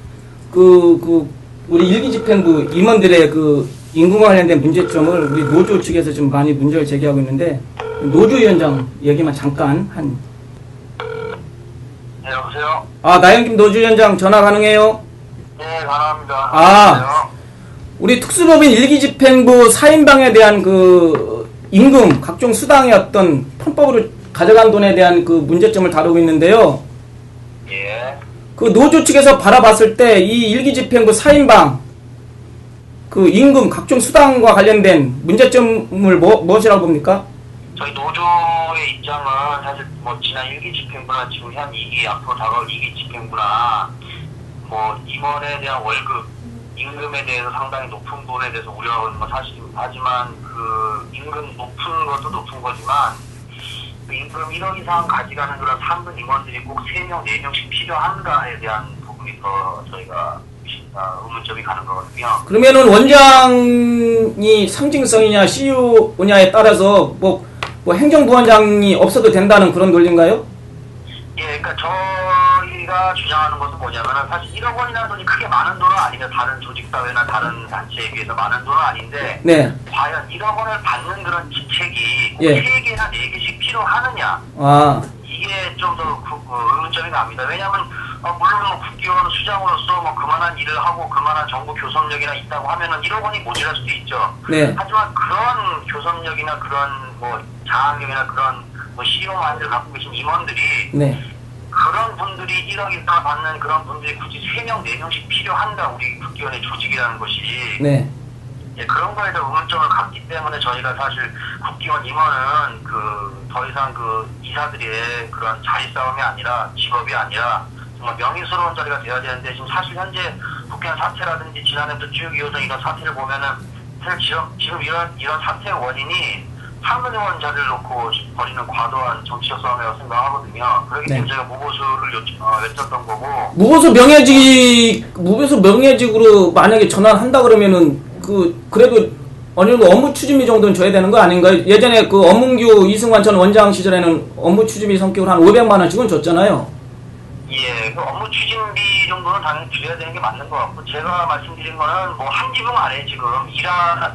우리 일기집행부 임원들의 그 임금과 관련된 문제점을 우리 노조 측에서 좀 많이 문제를 제기하고 있는데, 노조위원장 얘기만 잠깐 네, 여보세요? 나영김 노조위원장 전화 가능해요? 네, 가능합니다. 우리 특수법인 일기집행부 사인방에 대한 그 임금, 각종 수당의 어떤 편법으로 가져간 돈에 대한 그 문제점을 다루고 있는데요. 예. 그 노조 측에서 바라봤을 때 이 일기집행부 사인방 그 임금, 각종 수당과 관련된 문제점을 무엇이라고 봅니까? 저희 노조의 입장은 사실 뭐 지난 1기 집행부나 지금 현 2기, 앞으로 다가올 2기 집행부나 뭐 임원에 대한 월급, 임금에 대해서 상당히 높은 부분에 대해서 우려하고 있는 건 사실입니다. 하지만 그 임금 높은 것도 높은 거지만 그 임금 1억 이상 가져가는 그런 3분 임원들이 꼭 3명, 4명씩 필요한가에 대한 부분이 더 저희가 의문점이 가는 거거든요. 그러면은 원장이 상징성이냐 CEO냐에 따라서 뭐 행정부원장이 없어도 된다는 그런 논리인가요? 예, 그러니까 저희가 주장하는 것은 뭐냐면은 사실 1억 원이라는 돈이 크게 많은 돈은 아니면 다른 조직사회나 다른 단체에 비해서 많은 돈은 아닌데, 네. 과연 1억 원을 받는 그런 직책이 꼭 예. 3개나 4개씩 필요하느냐? 이게 좀 더 의문점이 갑니다. 왜냐하면 물론 뭐 국기원 수장으로서 뭐 그만한 일을 하고 그만한 정부 교섭력이나 있다고 하면은 1억 원이 모자랄 수도 있죠. 네. 하지만 그런 교섭력이나 그런 뭐 장악력이나 그런 뭐 CEO 마인드를 갖고 계신 임원들이 네. 그런 분들이 1억 이상 받는 그런 분들이 굳이 3명, 4명씩 필요한가, 우리 국기원의 조직이라는 것이. 네. 예, 그런 거에 대한 의문점을 갖기 때문에 저희가 사실 국기원 임원은 더 이상 이사들의 그런 자리 싸움이 아니라, 직업이 아니라 정말 명예스러운 자리가 돼야 되는데, 지금 사실 현재 국회의원 사태라든지 지난해부터 쭉 이어진 이런 사태를 보면은 사실 지금 이런 사태의 원인이 상근의원 자리를 놓고 벌이는 과도한 정치적 싸움이라고 생각하거든요. 그렇기 때문에 제가 무보수를 외쳤던 거고. 무보수 명예직으로 만약에 전환한다 그러면은 그래도 어느 정도 업무 추진비 정도는 줘야 되는 거 아닌가요? 예전에 그 엄문규 이승환 전 원장 시절에는 업무 추진비 성격으로 한 500만 원씩은 줬잖아요. 예, 그 업무 추진비 정도는 당연히 줄여야 되는 게 맞는 것 같고, 제가 말씀드린 거는 뭐 한 지붕 아래 지금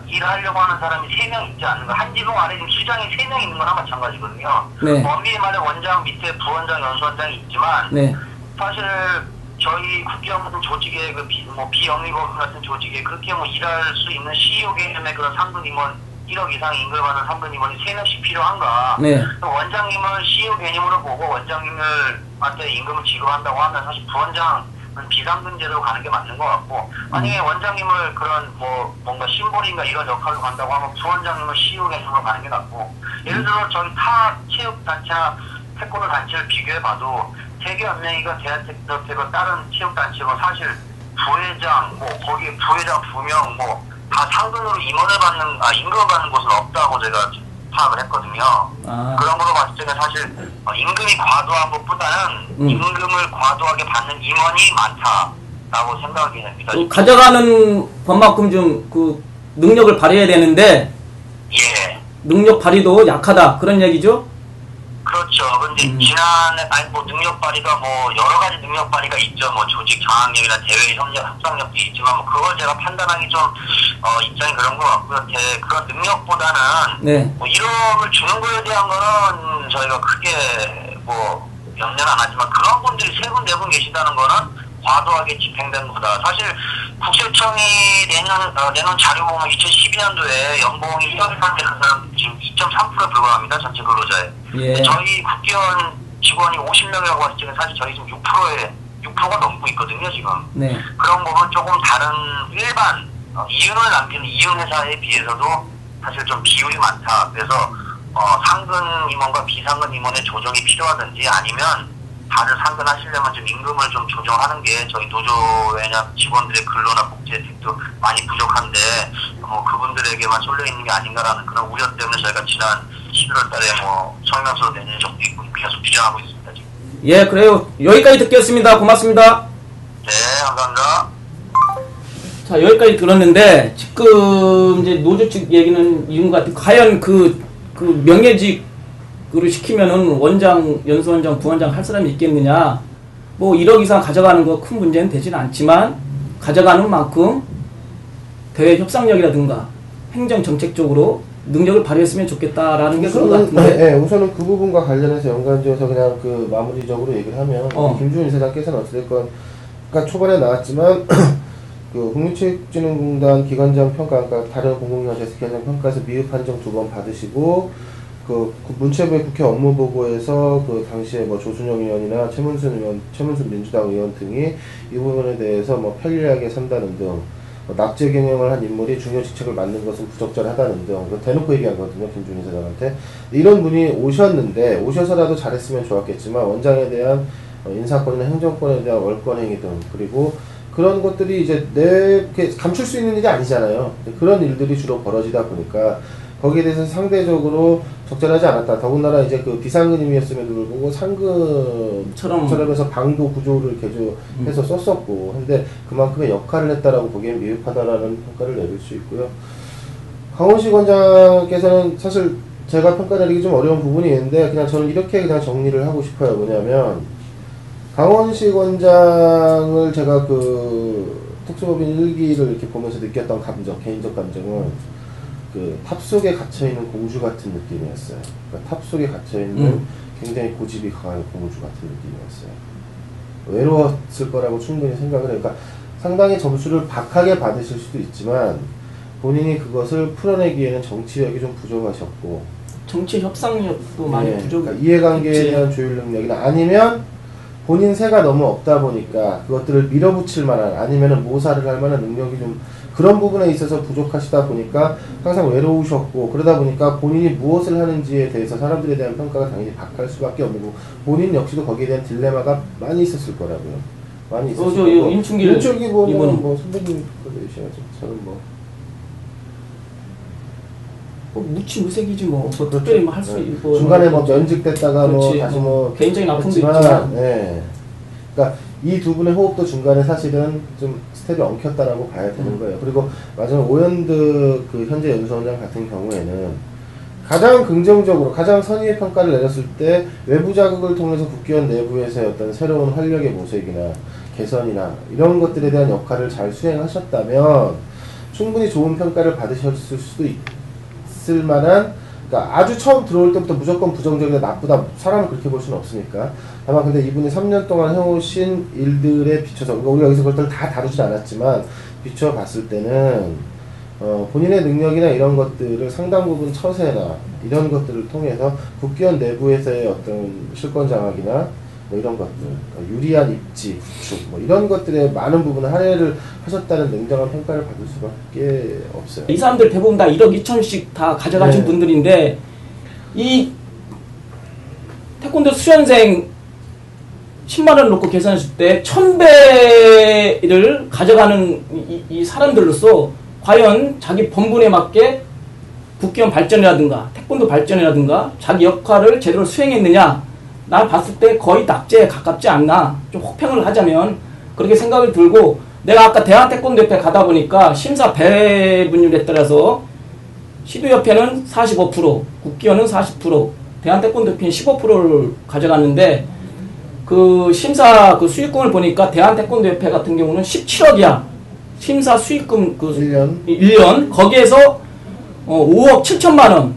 일하려고 하는 사람이 3명 있지 않는 거, 한 지붕 아래 지금 수장이 3명 있는 거나 마찬가지거든요. 네. 엄밀히 말해 원장 밑에 부원장, 연수원장이 있지만, 네. 사실 저희 국기원 같은 조직의 비영리법 같은 조직에 그렇게 일할 수 있는 CEO 개념의 그런 3분 임원 1억 이상 임금을 받는 3분 임원이 3명씩 필요한가? 네. 원장님을 CEO 개념으로 보고 원장님한테 임금을 지급한다고 하면 사실 부원장 비상근 제도로 가는 게 맞는 것 같고, 만약에 원장님을 그런 뭔가 심볼인가 이런 역할로 간다고 하면 부원장님을 CEO 개념으로 가는 게 낫고, 예를 들어 저희 타 체육단체나 태권도 단체를 비교해봐도 세계연맹이가 대한체육협회가 다른 체육단체가 사실 부회장, 거기에 부회장 2명, 다 상근으로 임금을 받는 곳은 없다고 제가 파악을 했거든요. 그런 걸로 봤을 때는 사실 임금이 과도한 것보다는 임금을 과도하게 받는 임원이 많다라고 생각이 됩니다. 가져가는 것만큼 좀 그 능력을 발휘해야 되는데 예. 능력 발휘도 약하다 그런 얘기죠? 그렇죠. 근데 지난해 능력 발휘가 여러 가지 능력 발휘가 있죠. 조직 장악력이나 대외 협력, 협상력도 있지만 그걸 제가 판단하기 좀 입장이 그런 것 같고요. 그런 능력보다는 네. 이름을 주는 거에 대한 거는 저희가 크게 염려는 안 하지만 그런 분들이 3분, 4분 계시다는 거는 과도하게 집행된 거다. 사실 국세청이 내놓은 자료 보면 2012년도에 연봉이 1년 상태는 사람 지금 2.3%에 불과합니다. 전체 근로자에. 예. 저희 국기원 직원이 50명이라고 했을 때는 사실 저희 지금 6%가 넘고 있거든요, 지금. 네. 그런 부분 조금 다른 일반 이윤을 남기는 이윤 회사에 비해서도 사실 좀 비율이 많다. 그래서 상근 임원과 비상근 임원의 조정이 필요하든지 아니면 다들 상근하시려면 좀 임금을 좀 조정하는 게 저희 노조회나 직원들의 근로나 복지 혜택도 많이 부족한데 그분들에게만 쏠려 있는 게 아닌가라는 그런 우려 때문에 저희가 지난 11월 달에 성명서를 내는 적도 있고 계속 주장하고 있습니다. 지금. 예, 그래요. 여기까지 듣겠습니다. 고맙습니다. 네, 감사합니다. 자, 여기까지 들었는데 지금 이제 노조 측 얘기는 이런 것 같아요. 과연 그 명예직으로 시키면은 원장, 연수원장, 부원장 할 사람이 있겠느냐? 1억 이상 가져가는 거 큰 문제는 되지는 않지만 가져가는 만큼 대외 협상력이라든가 행정 정책적으로 능력을 발휘했으면 좋겠다라는 게 그런 것 같은데. 네, 우선은 그 부분과 관련해서 연관지어서 그냥 그 마무리적으로 얘기를 하면 김준일 이사장께서는 어찌됐건 그러니까 초반에 나왔지만 그 국민체육진흥공단 기관장 평가, 그러니까 다른 공공연수에서 기관장 평가에서 미흡 판정 2번 받으시고 그 문체부의 국회 업무보고에서 그 당시에 조순영 의원이나 최문순 민주당 의원 등이 이 부분에 대해서 편리하게 산다는 등 납제 경영을 한 인물이 중요 직책을 맡는 것은 부적절하다는 등 대놓고 얘기한 거거든요, 김준희 사장한테. 이런 분이 오셔서라도 잘했으면 좋았겠지만 원장에 대한 인사권이나 행정권에 대한 월권행위 등 그리고 그런 것들이 이제 감출 수 있는 일이 아니잖아요. 그런 일들이 주로 벌어지다 보니까 거기에 대해서 상대적으로 적절하지 않았다. 더군다나 이제 그 비상근임이었음에도 불구하고 상근처럼 해서 방도 구조를 개조해서 썼었고, 근데 그만큼의 역할을 했다라고 보기엔 미흡하다라는 평가를 내릴 수 있고요. 강원식 원장께서는 사실 제가 평가 내리기 좀 어려운 부분이 있는데 그냥 저는 이렇게 그냥 정리를 하고 싶어요. 뭐냐면 강원식 원장을 제가 그 특수법인 1기를 이렇게 보면서 느꼈던 개인적 감정은 그 탑 속에 갇혀있는 공주 같은 느낌이었어요. 그러니까 탑 속에 갇혀있는 굉장히 고집이 강한 공주 같은 느낌이었어요. 외로웠을 거라고 충분히 생각을 해요. 그러니까 상당히 점수를 박하게 받으실 수도 있지만 본인이 그것을 풀어내기에는 정치력이 좀 부족하셨고 정치 협상력도 많이 부족해. 그러니까 이해관계에 대한 조율 능력이나 아니면 본인 새가 너무 없다 보니까 그것들을 밀어붙일 만한 아니면은 모사를 할 만한 능력이 좀 그런 부분에 있어서 부족하시다 보니까 항상 외로우셨고 그러다 보니까 본인이 무엇을 하는지에 대해서 사람들에 대한 평가가 당연히 박할 수밖에 없고 본인 역시도 거기에 대한 딜레마가 많이 있었을 거라고요. 많이 있었을 거고 임충기 이분은 선배님 그러셔야죠. 저는 무치무색이지 그렇죠. 특별히 할 수 있고 중간에 연직됐다가 다시 개인적인 아픔도 있지만, 있지만 네. 그러니까 이 두 분의 호흡도 중간에 사실은 좀 스텝이 엉켰다라고 봐야 되는 거예요. 그리고 마지막 오현득 그 현재 연수원장 같은 경우에는 가장 긍정적으로 가장 선의의 평가를 내렸을 때 외부 자극을 통해서 국기원 내부에서의 어떤 새로운 활력의 모색이나 개선이나 이런 것들에 대한 역할을 잘 수행하셨다면 충분히 좋은 평가를 받으셨을 수도 있을 만한, 그러니까 아주 처음 들어올 때부터 무조건 부정적이다 나쁘다 사람을 그렇게 볼 수는 없으니까. 다만 근데 이분이 3년 동안 해오신 일들에 비춰서, 그러니까 우리가 여기서 그것들을 다 다루진 않았지만 비춰봤을 때는 본인의 능력이나 이런 것들을 상당 부분 처세나 이런 것들을 통해서 국기원 내부에서의 어떤 실권 장악이나 뭐 이런 것들, 그러니까 유리한 입지, 구축, 뭐 이런 것들에 많은 부분을 할애를 하셨다는 냉정한 평가를 받을 수밖에 없어요. 이 사람들 대부분 다 1억 2천씩 다 가져가신 네. 분들인데 이 태권도 수련생 10만원 놓고 계산했을 때 1000배를 가져가는 이 사람들로서 과연 자기 본분에 맞게 국기원 발전이라든가 태권도 발전이라든가 자기 역할을 제대로 수행했느냐, 난 봤을 때 거의 낙제에 가깝지 않나, 좀 혹평을 하자면 그렇게 생각을 들고, 내가 아까 대한태권도협회 가다 보니까 심사 배분율에 따라서 시도협회는 45%, 국기원은 40%, 대한태권도협회는 15%를 가져갔는데, 그 심사 그 수익금을 보니까 대한태권도협회 같은 경우는 17억이야. 심사 수익금 그 1년 거기에서 5억 7천만 원.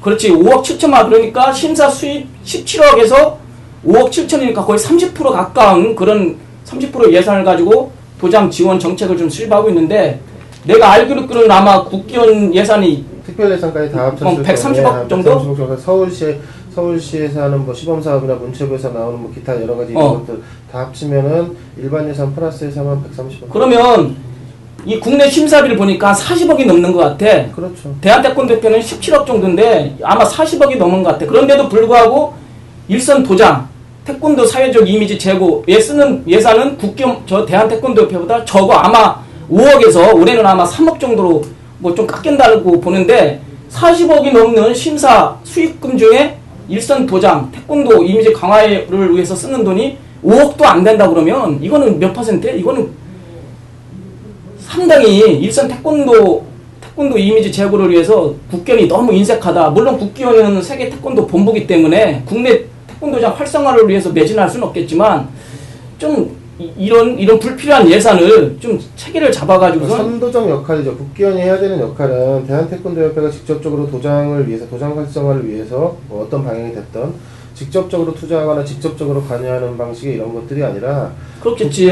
그렇지, 5억 7천만 원. 그러니까 심사 수입 17억에서 5억 7천이니까 거의 30% 가까운 그런 30% 예산을 가지고 도장 지원 정책을 좀 수립하고 있는데, 내가 알기로는 아마 국기원 예산이 특별 예산까지 다 합쳤을 때 130억 정도? 130억 정도. 서울시에서 하는 뭐 시범사업이나 문체부에서 나오는 뭐 기타 여러 가지 이런 것들 다 합치면은 일반 예산 플러스해서 한 130억. 그러면 이 국내 심사비를 보니까 40억이 넘는 것 같아. 그렇죠. 대한태권도협회는 17억 정도인데 아마 40억이 넘은 것 같아. 그런데도 불구하고 일선 도장, 태권도 사회적 이미지 제고에 쓰는 예산은 저 대한태권도협회보다 적어. 아마 5억에서 올해는 아마 3억 정도로 뭐 좀 깎인다고 보는데, 40억이 넘는 심사 수익금 중에 일선 도장, 태권도 이미지 강화를 위해서 쓰는 돈이 5억도 안 된다 그러면 이거는 몇 퍼센트야? 이거는 상당히 일선 태권도 이미지 제고를 위해서 국기원이 너무 인색하다. 물론 국기원은 세계 태권도 본부기 때문에 국내 태권도장 활성화를 위해서 매진할 수는 없겠지만, 좀 이런 불필요한 예산을 좀 체계를 잡아가지고서 선도적 역할이죠. 국기원이 해야 되는 역할은 대한태권도협회가 직접적으로 도장을 위해서, 도장 활성화를 위해서 뭐 어떤 방향이 됐던 직접적으로 투자하거나 직접적으로 관여하는 방식의 이런 것들이 아니라, 그렇겠지.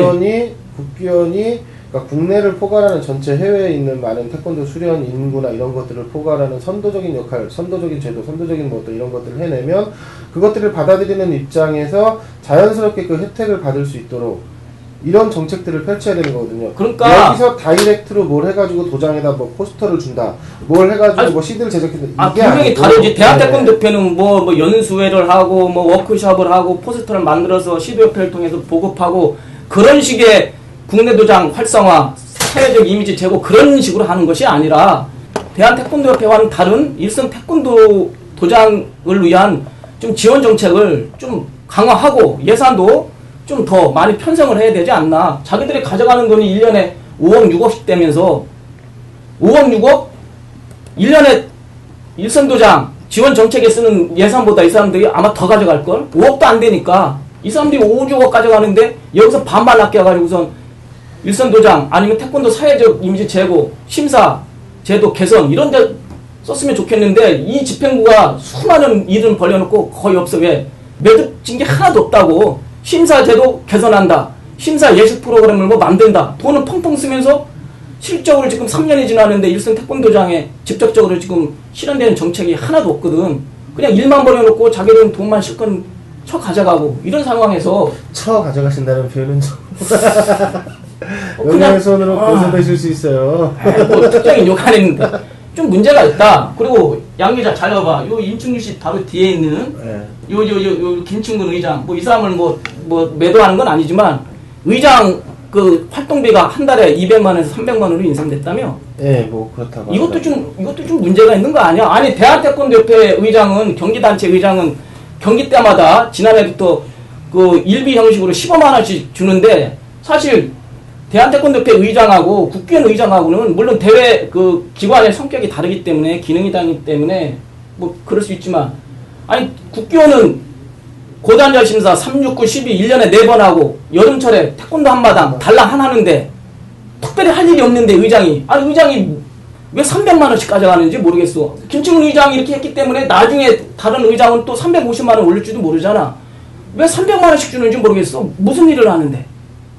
국기원이 그러니까 국내를 포괄하는 전체 해외에 있는 많은 태권도 수련 인구나 이런 것들을 포괄하는 선도적인 역할, 선도적인 제도, 선도적인 뭐 어떤 이런 것들을 해내면 그것들을 받아들이는 입장에서 자연스럽게 그 혜택을 받을 수 있도록 이런 정책들을 펼쳐야 되는 거거든요. 그러니까 여기서 다이렉트로 뭘 해가지고 도장에다 뭐 포스터를 준다, 뭘 해가지고 뭐 CD를 제작한다, 이게 분명히 아니고. 다르지. 대한태권도협회는 뭐 연수회를 하고 뭐 워크숍을 하고 포스터를 만들어서 시도협회를 통해서 보급하고, 그런 식의 국내 도장 활성화, 사회적 이미지 제고 그런 식으로 하는 것이 아니라, 대한태권도협회와는 다른 일선 태권도 도장을 위한 좀 지원 정책을 좀 강화하고 예산도 좀 더 많이 편성을 해야 되지 않나. 자기들이 가져가는 돈이 1년에 5억 6억씩 되면서 5억 6억 1년에 일선 도장 지원 정책에 쓰는 예산보다 이 사람들이 아마 더 가져갈걸? 5억도 안 되니까 이 사람들이 5, 6억 가져가는데 여기서 반만 아껴가지고선 일선 도장 아니면 태권도 사회적 이미지 제고, 심사 제도 개선 이런 데 썼으면 좋겠는데, 이 집행부가 수많은 일은 벌려놓고 거의 없어. 왜? 매듭진 게 하나도 없다고. 심사 제도 개선한다, 심사 예식 프로그램을 뭐 만든다, 돈을 펑펑 쓰면서 실적으로 지금 3년이 지났는데 일선 태권도장에 직접적으로 지금 실현되는 정책이 하나도 없거든. 그냥 일만 벌여놓고 자기들은 돈만 실컷 쳐 가져가고, 이런 상황에서 쳐 가져가신다는 표현은 좀 그냥 손으로 고소되실 수 있어요. 뭐 특정인 욕 안 했는데 좀 문제가 있다. 그리고 양 기자 잘 봐봐. 요 임충규 씨 바로 뒤에 있는 요 김충근 의장, 뭐 이 사람을 뭐 매도하는 건 아니지만 의장 그 활동비가 한 달에 200만 원에서 300만 원으로 인상됐다며? 네, 뭐 그렇다고. 이것도 좀 문제가 있는 거 아니야? 아니 대한태권도협회 의장은, 경기단체 의장은 경기 때마다 지난해부터 그 일비 형식으로 15만 원씩 주는데, 사실 대한태권도협회 의장하고 국기원 의장하고는 물론 대회 그 기관의 성격이 다르기 때문에, 기능이 다르기 때문에 뭐 그럴 수 있지만, 아니 국기원은 고단자 심사 3, 6, 9, 12 1년에 4번 하고, 여름철에 태권도 한마당 달랑 하나 하는데 특별히 할 일이 없는데 의장이 왜 300만 원씩 가져가는지 모르겠어. 김충훈 의장이 이렇게 했기 때문에 나중에 다른 의장은 또 350만 원 올릴지도 모르잖아. 왜 300만 원씩 주는지 모르겠어. 무슨 일을 하는데.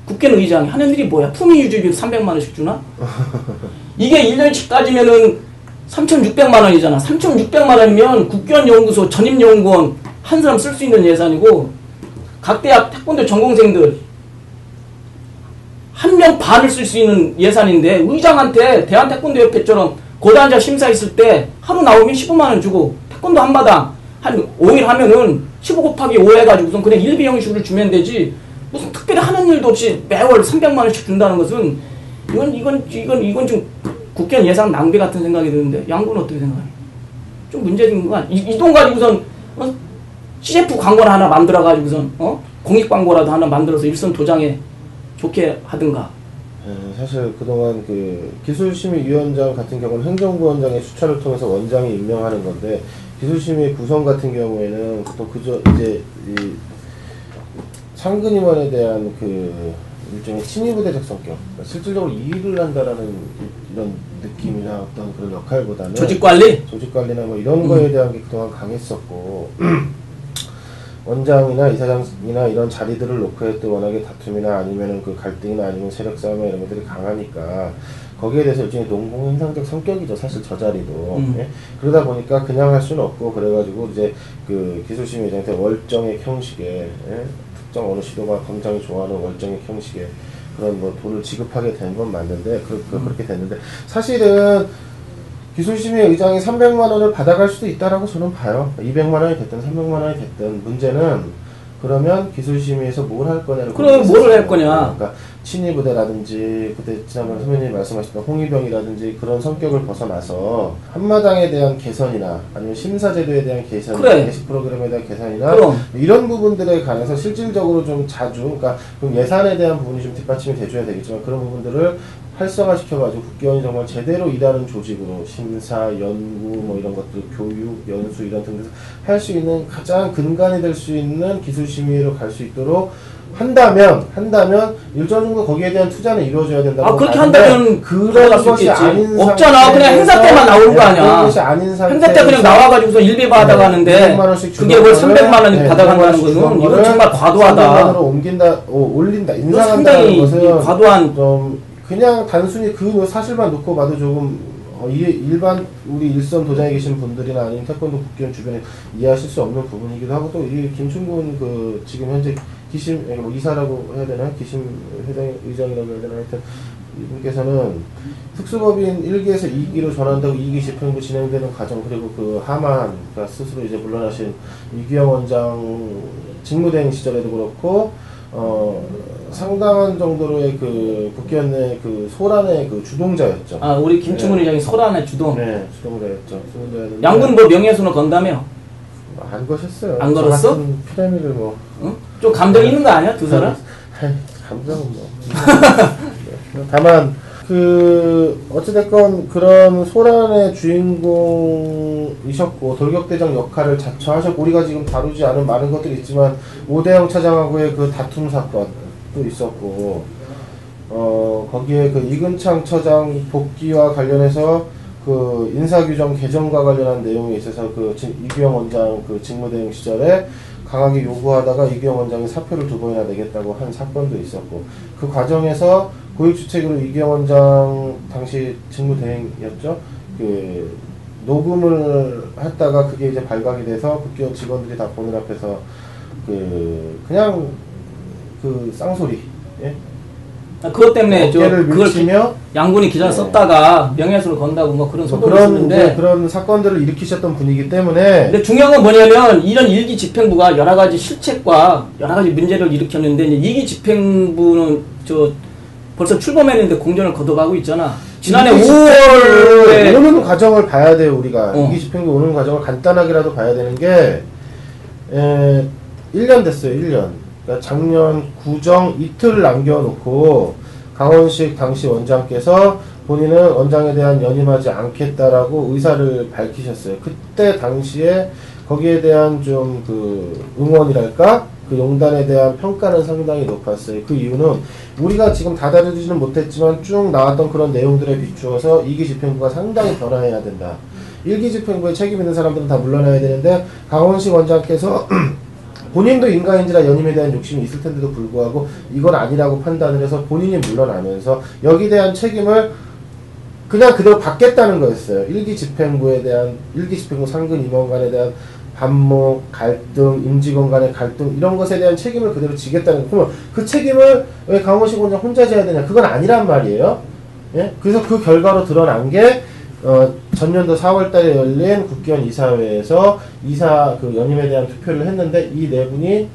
국회의원 의장이 하는 일이 뭐야? 품위 유지비 300만 원씩 주나? 이게 1년씩 따지면은 3,600만 원이잖아. 3,600만 원이면 국기원 연구소 전임연구원 한 사람 쓸 수 있는 예산이고, 각 대학 태권도 전공생들 한 명 반을 쓸 수 있는 예산인데 의장한테 대한태권도협회처럼 고단자 심사 있을 때 하루 나오면 15만 원 주고 태권도 한 마당 한 5일 하면은 15 곱하기 5 해가지고선 그냥 일비 형식으로 주면 되지 무슨 특별히 하는 일도 없이 매월 300만 원씩 준다는 것은 이건 좀 국회의원 예산 낭비 같은 생각이 드는데 양구는 어떻게 생각해? 좀 문제된 거 아니야? 이 돈 가지고선 CF 광고를 하나 만들어 가지고선 공익 광고라도 하나 만들어서 일선 도장에 좋게 하든가. 사실 그동안 그 기술심의위원장 같은 경우는 행정부원장의 추천을 통해서 원장이 임명하는 건데 기술심의 구성 같은 경우에는 또 그저 이제 이 상근임원에 대한 그 일종의 친위부대적 성격, 그러니까 실질적으로 일을 한다라는 이런 느낌이나 어떤 그런 역할보다는 조직관리나 뭐 이런 거에 대한 게 그동안 강했었고 원장이나 이사장이나 이런 자리들을 놓고 해도 워낙에 다툼이나 아니면은 그 갈등이나 아니면 세력 싸움이나 이런 것들이 강하니까 거기에 대해서 일종의 농공행상적 성격이죠, 사실 저 자리도. 예? 그러다 보니까 그냥 할 수는 없고 그래가지고 이제 그 기술심의위원장한테 월정액 형식의 예? 특정 어느 시도가 굉장히 좋아하는 월정액 형식의 그런 뭐 돈을 지급하게 된 건 맞는데 그렇게 됐는데 사실은 기술심의의장이 300만 원을 받아갈 수도 있다라고 저는 봐요. 200만 원이 됐든 300만 원이 됐든 문제는 그러면 기술심의에서 뭘 할 거냐를 그럼 뭘 할 거냐. 그러니까 친위부대라든지 그때 지난번에 선배님이 말씀하셨던 홍위병이라든지 그런 성격을 벗어나서 한마당에 대한 개선이나 아니면 심사제도에 대한 개선, 예식 프로그램에 대한 개선이나 이런 부분들에 관해서 실질적으로 좀 자주 그러니까 좀 예산에 대한 부분이 좀 뒷받침이 돼줘야 되겠지만 그런 부분들을 활성화시켜가지고 국기원이 정말 제대로 일하는 조직으로 심사, 연구, 뭐 이런 것들, 교육, 연수 이런 등에서 할 수 있는 가장 근간이 될 수 있는 기술심의로 갈 수 있도록 한다면 일정 정도 거기에 대한 투자는 이루어져야 된다고. 그렇게 한다면 그런 것이 아닌 없잖아. 그냥 행사 때만 나오는 거 아니야. 그런 것이 아닌 행사 때 그냥 나와가지고서 일비 받아가는데 그게 뭘 300만 원이 받아간다는 것은 이건 정말 과도하다. 300만원으로 올린다. 상당히 인상한다는 것은 과도한 좀 그냥 단순히 그 사실만 놓고 봐도 조금 이게 일반 우리 일선 도장에 계신 분들이나 아니면 태권도 국기원 주변에 이해하실 수 없는 부분이기도 하고 또 이 김충군 그 지금 현재 기심 뭐 이사라고 해야 되나 기심 회장 의장이라고 해야 되나 하여튼 이분께서는 특수법인 1기에서 2기로 전환되고 2기 집행부 진행되는 과정 그리고 그 하만 그러니까 스스로 이제 물러나신 이규영 원장 직무대행 시절에도 그렇고 상당한 정도로의 그 국기원 내 그 소란의 그 주동자였죠. 우리 김충훈 의장이 소란의 주동. 네, 주동자였죠. 양군 뭐 명예훼손을 건다며? 안 거셨어요. 안 걸었어? 피라미를 뭐. 응? 좀 감정이 있는 거 아니야, 두 사람? 감정은 뭐. 다만 그 어찌됐건 그런 소란의 주인공이셨고 돌격대장 역할을 자처하셨고 우리가 지금 다루지 않은 많은 것들이 있지만 오대영 차장하고의 그 다툼 사건도 있었고 거기에 그 이근창 처장 복귀와 관련해서 그 인사규정 개정과 관련한 내용에 있어서 그 이규영 원장 그 직무대행 시절에 강하게 요구하다가 이규영 원장이 사표를 2번이나 내겠다고 한 사건도 있었고 그 과정에서 고육주책으로 이규영 원장 당시 직무대행이었죠. 그 녹음을 했다가 그게 이제 발각이 돼서 국기원 직원들이 다 보는 앞에서 그냥 그 쌍소리 예? 그것 때문에 밀치며 양군이 기사를 썼다가 명예훼손을 건다고 뭐 그런 소문을 썼는데 그런 사건들을 일으키셨던 분이기 때문에 근데 중요한 건 뭐냐면 이런 1기 집행부가 여러 가지 실책과 여러 가지 문제를 일으켰는데 이제 2기 집행부는 벌써 출범했는데 공전을 거둬가고 있잖아. 지난해 5월에 오는 과정을 봐야 돼요. 우리가 2기 집행부 오는 과정을 간단하게라도 봐야 되는 게 1년 됐어요. 1년. 그러니까 작년 구정 이틀을 남겨놓고 강원식 당시 원장께서 본인은 원장에 대한 연임하지 않겠다라고 의사를 밝히셨어요. 그때 당시에 거기에 대한 좀 그 응원이랄까? 그 용단에 대한 평가는 상당히 높았어요. 그 이유는 우리가 지금 다 다루지는 못했지만 쭉 나왔던 그런 내용들에 비추어서 2기 집행부가 상당히 변화해야 된다. 1기 집행부에 책임 있는 사람들은 다 물러나야 되는데 강원식 원장께서 본인도 인가인지라 연임에 대한 욕심이 있을 텐데도 불구하고 이건 아니라고 판단을 해서 본인이 물러나면서 여기에 대한 책임을 그냥 그대로 받겠다는 거였어요. 1기 집행부 상근 임원관에 대한 반목, 갈등, 임직원 간의 갈등 이런 것에 대한 책임을 그대로 지겠다는 거. 그러면 그 책임을 왜 강원식 원장 혼자 져야 되냐? 그건 아니란 말이에요. 예? 그래서 그 결과로 드러난 게 전년도 4월달에 열린 국회의원 이사회에서 이사 그 연임에 대한 투표를 했는데 이 네 분이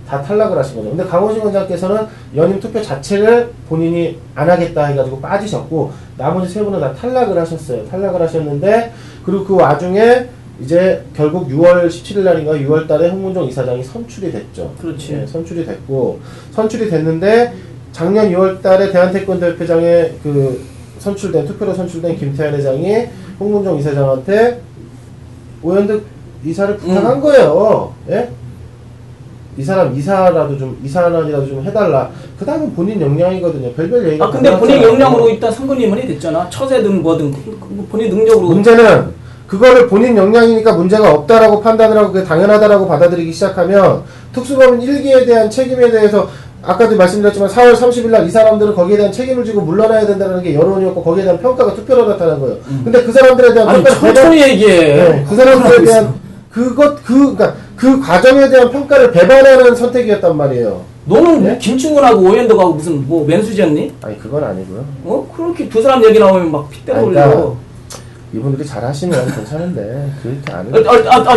다 탈락을 하신 거죠. 근데 강원식 원장께서는 연임 투표 자체를 본인이 안 하겠다 해가지고 빠지셨고 나머지 세 분은 다 탈락을 하셨어요. 탈락을 하셨는데 그리고 그 와중에 이제 결국 6월 17일 날인가 6월 달에 홍문종 이사장이 선출이 됐죠. 그렇지. 네, 선출이 됐고 선출이 됐는데 작년 2월 달에 대한태권도협회장에 그 투표로 선출된 김태환 회장이 홍문종 이사장한테 오현득 이사를 부탁한 거예요. 예? 이 사람 이사라도 좀 이사라도 좀 해달라. 그 다음은 본인 역량이거든요. 별별 얘기가. 근데 본인 역량으로 일단 상근임원이 됐잖아. 처세든 뭐든 본인 능력으로. 문제는 그거를 본인 역량이니까 문제가 없다라고 판단을 하고 그게 당연하다라고 받아들이기 시작하면 특수범인 1기에 대한 책임에 대해서 아까도 말씀드렸지만 4월 30일 날 이 사람들은 거기에 대한 책임을 지고 물러나야 된다는 게 여론이었고 거기에 대한 평가가 투표로 나타난 거예요. 근데 그 사람들에 대한 아니 평가를 천천히 얘기해. 네, 그 사람들에 대한 그러니까 그 과정에 대한 평가를 배반하는 선택이었단 말이에요. 너는 네? 김충근하고 오현덕하고 무슨 뭐 맨수지였니? 아니 그건 아니고요. 그렇게 두 사람 얘기 나오면 막 핏대를 올려. 그러니까 이분들이 잘하시면 괜찮은데 그렇게 안 해요.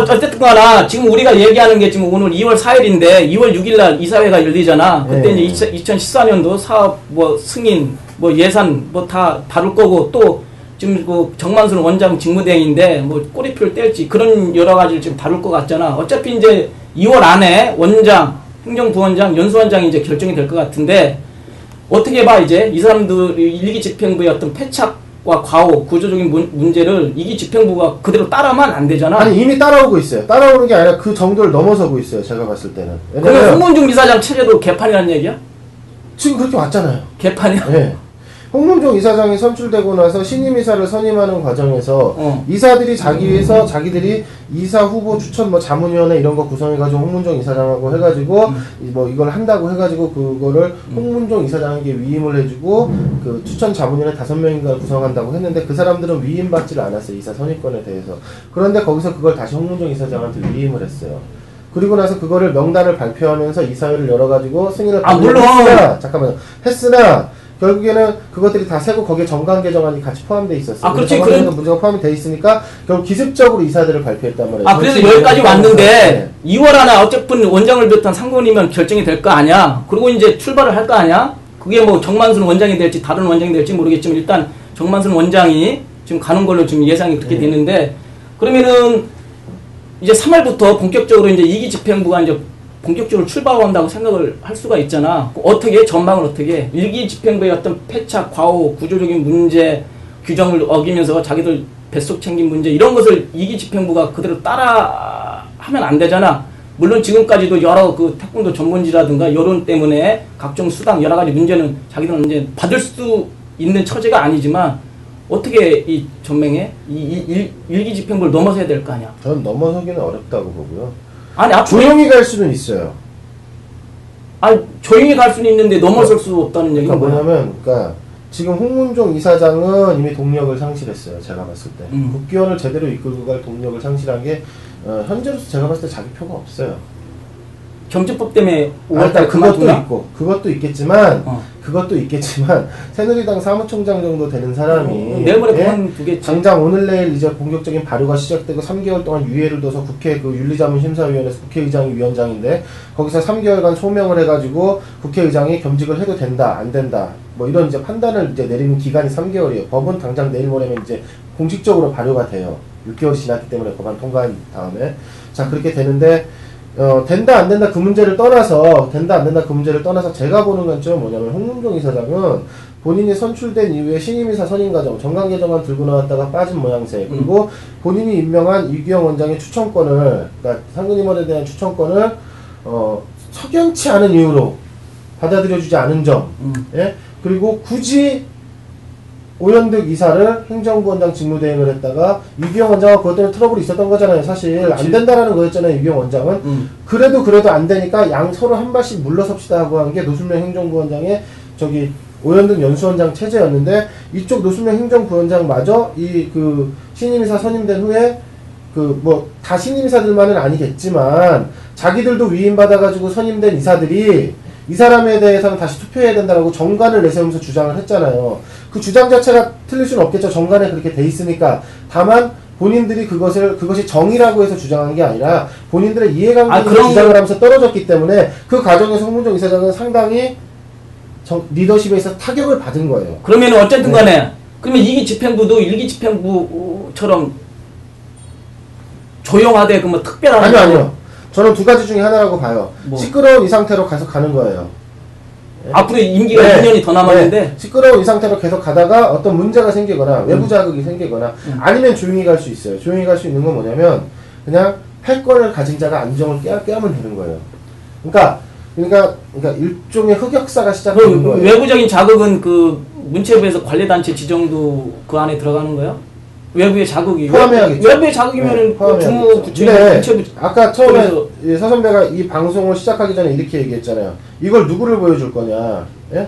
어쨌든 간에 지금 우리가 얘기하는 게 지금 오늘 2월 4일인데 2월 6일 날 이사회가 열리잖아. 그때 네. 이제 2014년도 사업 뭐 승인 뭐 예산 뭐 다 다룰 거고 또 지금 그 정만순 원장 직무대행인데 뭐 꼬리표를 뗄지 그런 여러 가지를 지금 다룰 것 같잖아. 어차피 이제 2월 안에 원장, 행정부원장, 연수원장이 이제 결정이 될 것 같은데 어떻게 봐 이제 이 사람들 일기 집행부의 어떤 패착과 과오, 구조적인 문제를 이기 집행부가 그대로 따라만 안 되잖아. 아니 이미 따라오고 있어요. 따라오는 게 아니라 그 정도를 넘어서고 있어요. 제가 봤을 때는. 그러면 홍문중 이사장 체제도 개판이라는 얘기야? 지금 그렇게 왔잖아요. 개판이야? 네. 홍문종 이사장이 선출되고 나서 신임 이사를 선임하는 과정에서 이사들이 자기들이 이사 후보 추천 뭐 자문위원회 이런 거 구성해가지고 홍문종 이사장하고 해가지고 뭐 이걸 한다고 해가지고 그거를 홍문종 이사장에게 위임을 해주고 그 추천 자문위원회 5명인가 구성한다고 했는데 그 사람들은 위임받지를 않았어요. 이사 선임권에 대해서. 그런데 거기서 그걸 다시 홍문종 이사장한테 위임을 했어요. 그리고 나서 그거를 명단을 발표하면서 이사회를 열어가지고 승인을 물론 했으나 결국에는 그것들이 다 세고 거기에 정관 개정안이 같이 포함되어 있었어요. 그렇지. 그런 문제가 포함이 되어 있으니까 결국 기습적으로 이사들을 발표했단 말이에요. 그래서 여기까지 왔는데 2월 안에 어쨌든 원장을 비롯한 상권이면 결정이 될 거 아니야. 그리고 이제 출발을 할 거 아니야. 그게 뭐 정만순 원장이 될지 다른 원장이 될지 모르겠지만 일단 정만순 원장이 지금 가는 걸로 지금 예상이 그렇게 되는데 그러면은 이제 3월부터 본격적으로 이제 2기 집행부가 이제 본격적으로 출발한다고 생각을 할 수가 있잖아. 어떻게 전망을 어떻게 1기 집행부의 어떤 패착, 과오, 구조적인 문제, 규정을 어기면서 자기들 뱃속 챙긴 문제 이런 것을 2기 집행부가 그대로 따라 하면 안 되잖아. 물론 지금까지도 여러 그 태권도 전문지라든가 여론 때문에 각종 수당 여러 가지 문제는 자기들은 이제 받을 수 있는 처지가 아니지만 어떻게 이 전맹에 이 1기 집행부를 넘어서야 될 거 아니야. 전 넘어서기는 어렵다고 보고요. 아니 앞으로 조용히 갈 수는 있어요. 아니 조용히 갈 수는 있는데 넘어설 수 없다는 얘기가 그러니까 뭐냐면, 그러니까 지금 홍문종 이사장은 이미 동력을 상실했어요. 제가 봤을 때 국기원을 제대로 이끌고 갈 동력을 상실한 게 현재로서 제가 봤을 때 자기 표가 없어요. 경제법 때문에 5월달 그것도 있겠지만 새누리당 사무총장 정도 되는 사람이 내일 모레 그만두겠지. 당장 오늘 내일 이제 본격적인 발효가 시작되고 3개월 동안 유예를 둬서 국회 그 윤리자문심사위원회에서 국회의장이 위원장인데 거기서 3개월간 소명을 해가지고 국회의장이 겸직을 해도 된다 안 된다 뭐 이런 이제 판단을 이제 내리는 기간이 3개월이에요. 법은 당장 내일 모레면 이제 공식적으로 발효가 돼요. 6개월이 지났기 때문에 법안 통과한 다음에 자 그렇게 되는데 된다 안 된다 그 문제를 떠나서 제가 보는 관점은 뭐냐면 홍문종 이사장은 본인이 선출된 이후에 신임이사 선임 과정 정관 개정안 들고 나왔다가 빠진 모양새 그리고 본인이 임명한 이규영 원장의 추천권을 그러니까 상근임원에 대한 추천권을 석연치 않은 이유로 받아들여주지 않은 점 예? 그리고 굳이 오현득 이사를 행정부원장 직무대행을 했다가 유기영 원장과 그것 때문에 트러블이 있었던 거잖아요. 사실 그렇지. 안 된다라는 거였잖아요. 유기영 원장은. 그래도 안 되니까 양 서로 한 발씩 물러섭시다 하고 한 게 노순명 행정부원장의 저기 오현득 연수원장 체제였는데 이쪽 노순명 행정부원장마저 이 그 신임이사 선임된 후에 그 뭐 다 신임 이사들만은 아니겠지만 자기들도 위임받아가지고 선임된 이사들이 이 사람에 대해서는 다시 투표해야 된다라고 정관을 내세우면서 주장을 했잖아요. 그 주장 자체가 틀릴 수는 없겠죠. 정관에 그렇게 돼 있으니까. 다만 본인들이 그것이 정의라고 해서 주장한 게 아니라 본인들의 이해관계에 주장을 하면서 떨어졌기 때문에 그 과정에서 홍문종 이사장은 상당히 리더십에 있어서 타격을 받은 거예요. 그러면 어쨌든 간에 그러면 2기 집행부도 1기 집행부처럼 조용하되 그 뭐 특별한 아니요. 저는 두 가지 중에 하나라고 봐요. 뭐. 시끄러운 이 상태로 계속 가는 거예요. 앞으로 임기가 2년이 더 남았는데 네. 시끄러운 이 상태로 계속 가다가 어떤 문제가 생기거나 외부 자극이 생기거나 아니면 조용히 갈 수 있어요. 조용히 갈 수 있는 건 뭐냐면 그냥 패권을 가진 자가 안정을 깨면 되는 거예요. 그러니까 일종의 흑역사가 시작되는 거예요. 외부적인 자극은 그 문체부에서 관리단체 지정도 그 안에 들어가는 거예요? 외부의 자극이 포함해야겠죠. 외부의 자극이면은 네, 주무 부처 문체부 아까 처음에 서 선배가 이 방송을 시작하기 전에 이렇게 얘기했잖아요. 이걸 누구를 보여줄 거냐? 예?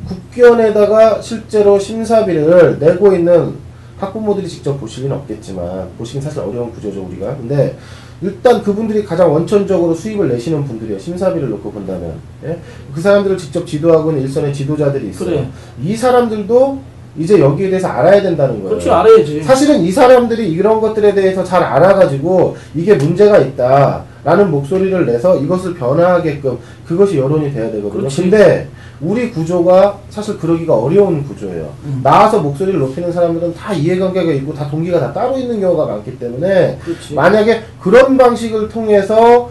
국견에다가 실제로 심사비를 내고 있는 학부모들이 직접 보실 리는 없겠지만 보시긴 사실 어려운 구조죠 우리가. 근데 일단 그분들이 가장 원천적으로 수입을 내시는 분들이에요. 심사비를 놓고 본다면. 예? 그 사람들을 직접 지도하고 있는 일선의 지도자들이 있어요. 그래. 이 사람들도 이제 여기에 대해서 알아야 된다는 거예요. 그렇죠. 알아야지. 사실은 이 사람들이 이런 것들에 대해서 잘 알아가지고 이게 문제가 있다라는 목소리를 내서 이것을 변화하게끔 그것이 여론이 돼야 되거든요. 그렇지. 근데 우리 구조가 사실 그러기가 어려운 구조예요. 나와서 목소리를 높이는 사람들은 다 이해관계가 있고 다 동기가 다 따로 있는 경우가 많기 때문에 그렇지. 만약에 그런 방식을 통해서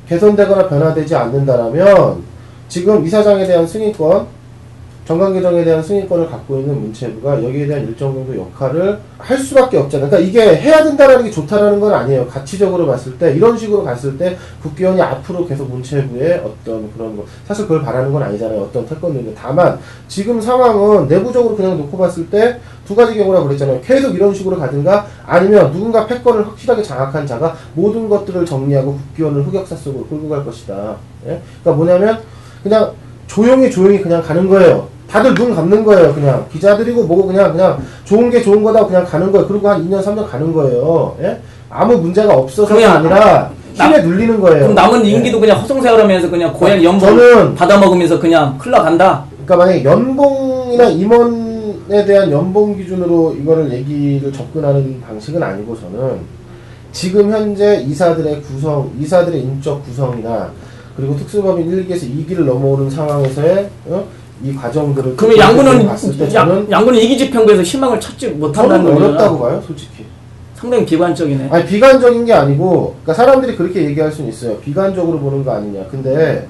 개선되거나 변화되지 않는다라면 지금 이사장에 대한 승인권 정관 개정에 대한 승인권을 갖고 있는 문체부가 여기에 대한 일정 정도 역할을 할 수밖에 없잖아요. 그러니까 이게 해야 된다라는 게 좋다라는 건 아니에요. 가치적으로 봤을 때 이런 식으로 갔을 때 국기원이 앞으로 계속 문체부의 어떤 그런 거 사실 그걸 바라는 건 아니잖아요. 어떤 태권도인데 다만 지금 상황은 내부적으로 그냥 놓고 봤을 때 두 가지 경우라고 그랬잖아요. 계속 이런 식으로 가든가 아니면 누군가 패권을 확실하게 장악한 자가 모든 것들을 정리하고 국기원을 흑역사 속으로 끌고 갈 것이다. 예? 그러니까 뭐냐면 그냥 조용히 그냥 가는 거예요. 다들 눈 감는 거예요. 그냥 기자들이고 뭐고 그냥 좋은 게 좋은 거다 그냥 가는 거예요. 그리고 한 2년 3년 가는 거예요. 예? 아무 문제가 없어서가 아니라 힘에 눌리는 거예요. 그럼 남은 임기도 그냥 허송세월하면서 그냥 고향 연봉 받아먹으면서 그냥 흘러간다. 그러니까 만약에 연봉이나 임원에 대한 연봉 기준으로 이거를 얘기를 접근하는 방식은 아니고 저는 지금 현재 이사들의 인적 구성이나 그리고 특수법인 1기에서 2기를 넘어오는 상황에서의 이 과정들을 그러면 양구는 봤을 때 저는 양구는 2기 집행부에서 희망을 찾지 못한다는 저는 거잖아. 어렵다고 봐요, 솔직히. 상당히 비관적이네. 아니 비관적인 게 아니고, 그러니까 사람들이 그렇게 얘기할 수는 있어요. 비관적으로 보는 거 아니냐. 근데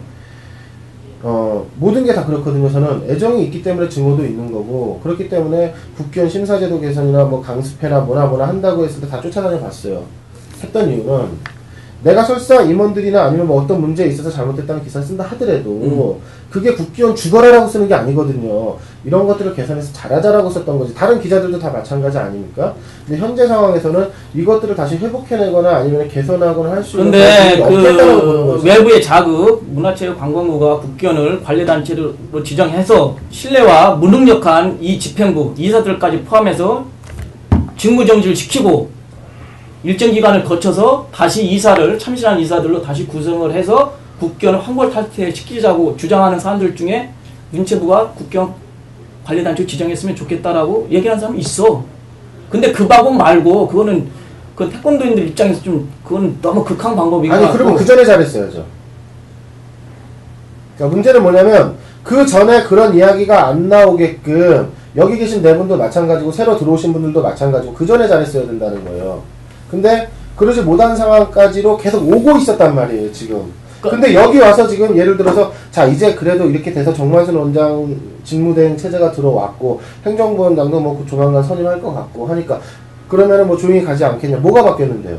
모든 게 다 그렇거든요. 저는 애정이 있기 때문에 증오도 있는 거고 그렇기 때문에 국기원 심사제도 개선이나 뭐 강습회나 뭐나 한다고 했을 때 다 쫓아다녀 봤어요. 했던 이유는 내가 설사 임원들이나 아니면 뭐 어떤 문제에 있어서 잘못됐다는 기사를 쓴다 하더라도 그게 국기원 죽어라라고 쓰는 게 아니거든요. 이런 것들을 개선해서 잘하자라고 썼던 거지. 다른 기자들도 다 마찬가지 아닙니까? 근데 현재 상황에서는 이것들을 다시 회복해내거나 아니면 개선하거나 할 수 있는 그런데 없겠다고 보는 거죠. 외부의 자극, 문화체육관광부가 국기원을 관리단체로 지정해서 신뢰와 무능력한 이 집행부, 이사들까지 포함해서 직무정지를 시키고 일정 기간을 거쳐서 다시 참신한 이사들로 다시 구성을 해서 국기원을 환골탈퇴시키자고 주장하는 사람들 중에 문체부가 국기원 관리단체 지정했으면 좋겠다라고 얘기하는 사람이 있어. 근데 그 방법 말고 그거는 그 태권도인들 입장에서 좀 그건 너무 극한 방법이고. 아니 그러면 그 전에 잘했어야죠. 그러니까 문제는 뭐냐면 그 전에 그런 이야기가 안 나오게끔 여기 계신 네 분도 마찬가지고 새로 들어오신 분들도 마찬가지고 그 전에 잘했어야 된다는 거예요. 근데 그러지 못한 상황까지로 계속 오고 있었단 말이에요 지금. 근데 여기 와서 지금 예를 들어서 자 이제 그래도 이렇게 돼서 정만순 원장 직무대행 체제가 들어왔고 행정부원장도 뭐 조만간 선임할 것 같고 하니까 그러면은 뭐 조용히 가지 않겠냐. 뭐가 바뀌었는데요?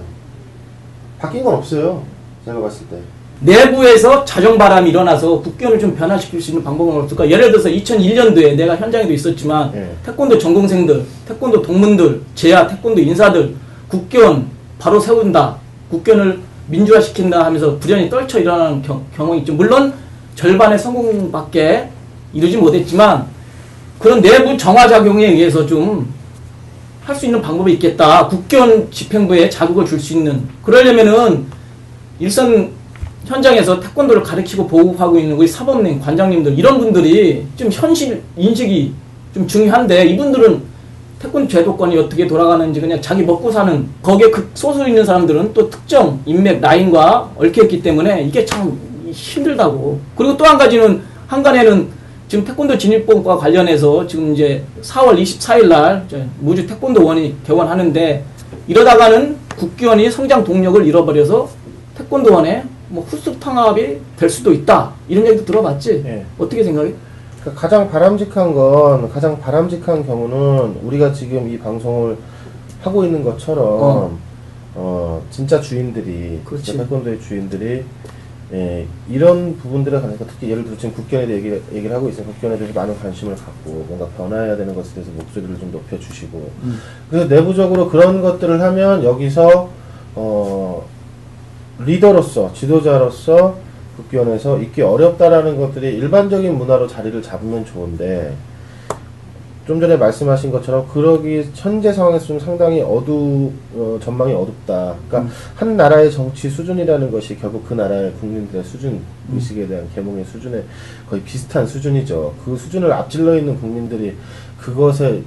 바뀐 건 없어요. 제가 봤을 때. 내부에서 자정바람이 일어나서 국기원을 좀 변화시킬 수 있는 방법은 없을까? 예를 들어서 2001년도에 내가 현장에도 있었지만 태권도 전공생들, 태권도 동문들, 제야 태권도 인사들 국기원 바로 세운다. 국기원을 민주화시킨다 하면서 불연이 떨쳐 일어나는 경험이 있죠. 물론 절반의 성공밖에 이루지 못했지만 그런 내부 정화작용에 의해서 좀 할 수 있는 방법이 있겠다. 국견 집행부에 자극을 줄 수 있는. 그러려면은 일선 현장에서 태권도를 가르치고 보급하고 있는 우리 사범님, 관장님들 이런 분들이 좀 현실 인식이 좀 중요한데 이분들은 태권도 제도권이 어떻게 돌아가는지 그냥 자기 먹고 사는 거기에 소수 있는 사람들은 또 특정 인맥 라인과 얽혀있기 때문에 이게 참 힘들다고. 그리고 또 한 가지는 한간에는 지금 태권도 진입법과 관련해서 지금 이제 4월 24일 날 무주 태권도원이 개원하는데 이러다가는 국기원이 성장 동력을 잃어버려서 태권도원에 뭐 후속 통합이 될 수도 있다. 이런 얘기도 들어봤지? 네. 어떻게 생각해? 그러니까 가장 바람직한 경우는 우리가 지금 이 방송을 하고 있는 것처럼 진짜 주인들이, 진짜 태권도의 주인들이 이런 부분들에 관해서 특히 예를 들어 지금 국견에 대해 얘기를 하고 있으면 국견에 대해서 많은 관심을 갖고 뭔가 변화해야 되는 것에 대해서 목소리를 좀 높여주시고 그래서 내부적으로 그런 것들을 하면 여기서 리더로서 지도자로서 국기원에서 있기 어렵다라는 것들이 일반적인 문화로 자리를 잡으면 좋은데 좀 전에 말씀하신 것처럼 그러기 현재 상황에서 좀 상당히 전망이 어둡다. 그러니까 한 나라의 정치 수준이라는 것이 결국 그 나라의 국민들의 수준, 의식에 대한 계몽의 수준에 거의 비슷한 수준이죠. 그 수준을 앞질러 있는 국민들이 그것에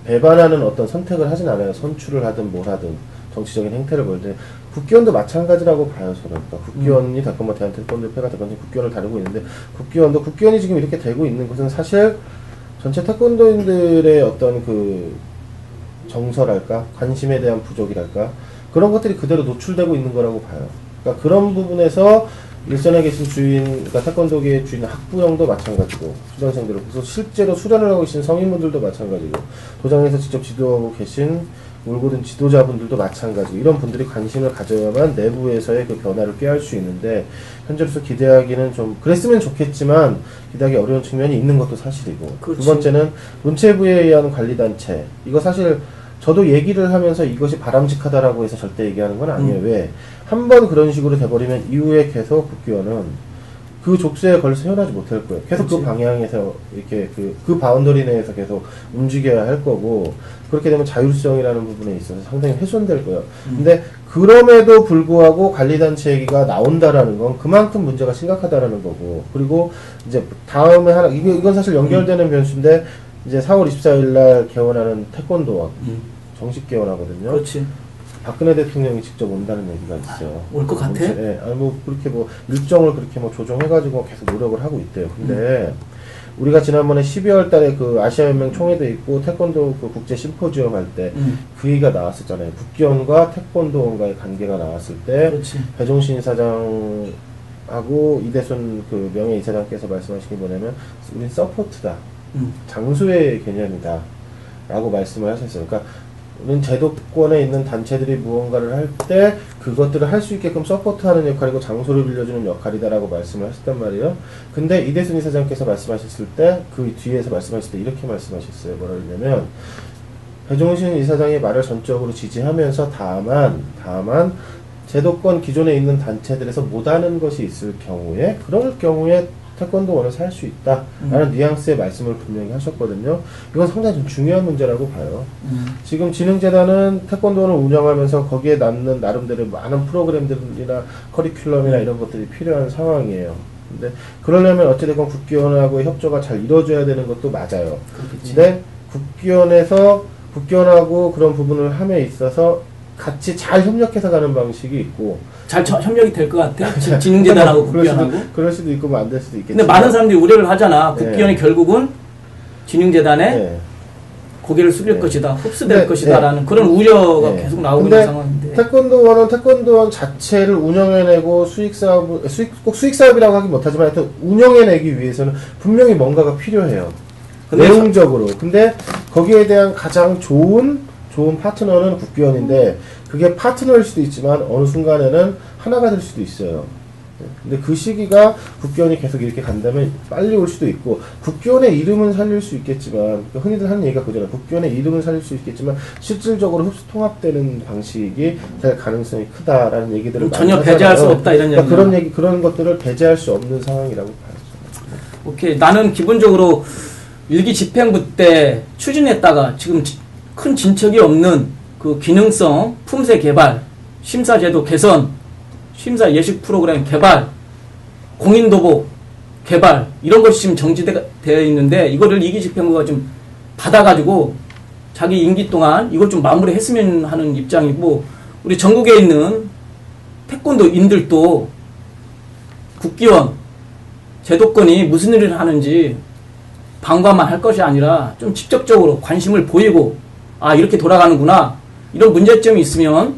배반하는 어떤 선택을 하진 않아요. 선출을 하든 뭘 하든 정치적인 행태를 보일 때 국기원도 마찬가지라고 봐요. 저는. 그러니까 국기원이 됐건 뭐 대한태권도협회가 됐건 국기원을 다루고 있는데 국기원이 지금 이렇게 되고 있는 것은 사실 전체 태권도인들의 어떤 정서랄까 관심에 대한 부족이랄까 그런 것들이 그대로 노출되고 있는 거라고 봐요. 그러니까 그런 부분에서 일선에 계신 그러니까 태권도계의 주인 학부형도 마찬가지고 수련생들 그래서 실제로 수련을 하고 계신 성인분들도 마찬가지고 도장에서 직접 지도하고 계신 울고든 지도자분들도 마찬가지 이런 분들이 관심을 가져야만 내부에서의 그 변화를 꾀할 수 있는데 현재로서 기대하기는 좀 그랬으면 좋겠지만 기대하기 어려운 측면이 있는 것도 사실이고 그렇지. 두 번째는 문체부에 의한 관리단체 이거 사실 저도 얘기를 하면서 이것이 바람직하다라고 해서 절대 얘기하는 건 아니에요. 왜? 한 번 그런 식으로 돼버리면 이후에 계속 국기원은 그 족쇄에 걸려서 헤어나지 못할 거예요. 계속 그치. 그 방향에서 이렇게 그 바운더리 내에서 계속 움직여야 할 거고 그렇게 되면 자율성이라는 부분에 있어서 상당히 훼손될 거예요. 근데 그럼에도 불구하고 관리단체 얘기가 나온다라는 건 그만큼 문제가 심각하다라는 거고 그리고 이제 다음에 이건 사실 연결되는 변수인데 이제 4월 24일 날 개원하는 태권도원 정식 개원하거든요. 그렇지. 박근혜 대통령이 직접 온다는 얘기가 있어요. 올 것 같아? 예, 그렇게 일정을 그렇게 조정해가지고 계속 노력을 하고 있대요. 근데, 우리가 지난번에 12월 달에 그 아시아연맹 총회도 있고, 태권도 그 국제 심포지엄 할 때, 그 얘기가 나왔었잖아요. 국기원과 태권도원과의 관계가 나왔을 때, 그렇지. 배종신 이사장하고 이대순 그 명예 이사장께서 말씀하신 게 뭐냐면, 우린 서포트다. 장수의 개념이다. 라고 말씀을 하셨어요. 그러니까, 우리는 제도권에 있는 단체들이 무언가를 할 때 그것들을 할 수 있게끔 서포트하는 역할이고 장소를 빌려주는 역할이다라고 말씀을 하셨단 말이에요. 근데 이대순 이사장께서 말씀하셨을 때 그 뒤에서 말씀하실 때 이렇게 말씀하셨어요. 뭐라 그러냐면 배종신 이사장의 말을 전적으로 지지하면서 다만 제도권 기존에 있는 단체들에서 못하는 것이 있을 경우에 그럴 경우에 태권도원에서 할 수 있다 라는 뉘앙스의 말씀을 분명히 하셨거든요. 이건 상당히 좀 중요한 문제라고 봐요. 지금 진흥재단은 태권도원을 운영하면서 거기에 남는 나름대로 많은 프로그램들이나 커리큘럼이나 이런 것들이 필요한 상황이에요. 근데 그러려면 어찌됐건 국기원하고의 협조가 잘 이루어져야 되는 것도 맞아요. 그렇겠지. 근데 국기원하고 그런 부분을 함에 있어서 같이 잘 협력해서 가는 방식이 있고 잘 협력이 될 것 같아? 진흥재단하고 국기원하고? 그럴 수도 있고 안 될 수도 있겠지만 근데 많은 사람들이 우려를 하잖아. 네. 국기원이 결국은 진흥재단에 네. 고개를 숙일 네. 것이다. 흡수될 네. 것이다. 라는 네. 그런 우려가 네. 계속 나오고 근데 있는 상황인데. 태권도원은 태권도원 자체를 운영해내고 꼭 수익사업이라고 하긴 못하지만 하여튼 운영해내기 위해서는 분명히 뭔가가 필요해요. 내용적으로. 근데 거기에 대한 가장 좋은 파트너는 국기원인데 그게 파트너일 수도 있지만 어느 순간에는 하나가 될 수도 있어요. 근데 그 시기가 국기원이 계속 이렇게 간다면 빨리 올 수도 있고 국기원의 이름은 살릴 수 있겠지만 흔히들 하는 얘기가 그잖아요. 국기원의 이름은 살릴 수 있겠지만 실질적으로 흡수 통합되는 방식이 될 가능성이 크다라는 얘기들을 전혀 많이 배제할 하잖아요. 수 없다 이런 그러니까 그런 것들을 배제할 수 없는 상황이라고 봐요. 오케이. 나는 기본적으로 일기 집행부 때 추진했다가 지금 큰 진척이 없는 그 기능성 품새 개발, 심사제도 개선, 심사 예식 프로그램 개발, 공인도복 개발 이런 것이 지금 정지되어 있는데 이거를 이기집행부가 좀 받아가지고 자기 임기 동안 이걸 좀 마무리했으면 하는 입장이고 우리 전국에 있는 태권도인들도 국기원 제도권이 무슨 일을 하는지 방관만 할 것이 아니라 좀 직접적으로 관심을 보이고 아 이렇게 돌아가는구나 이런 문제점이 있으면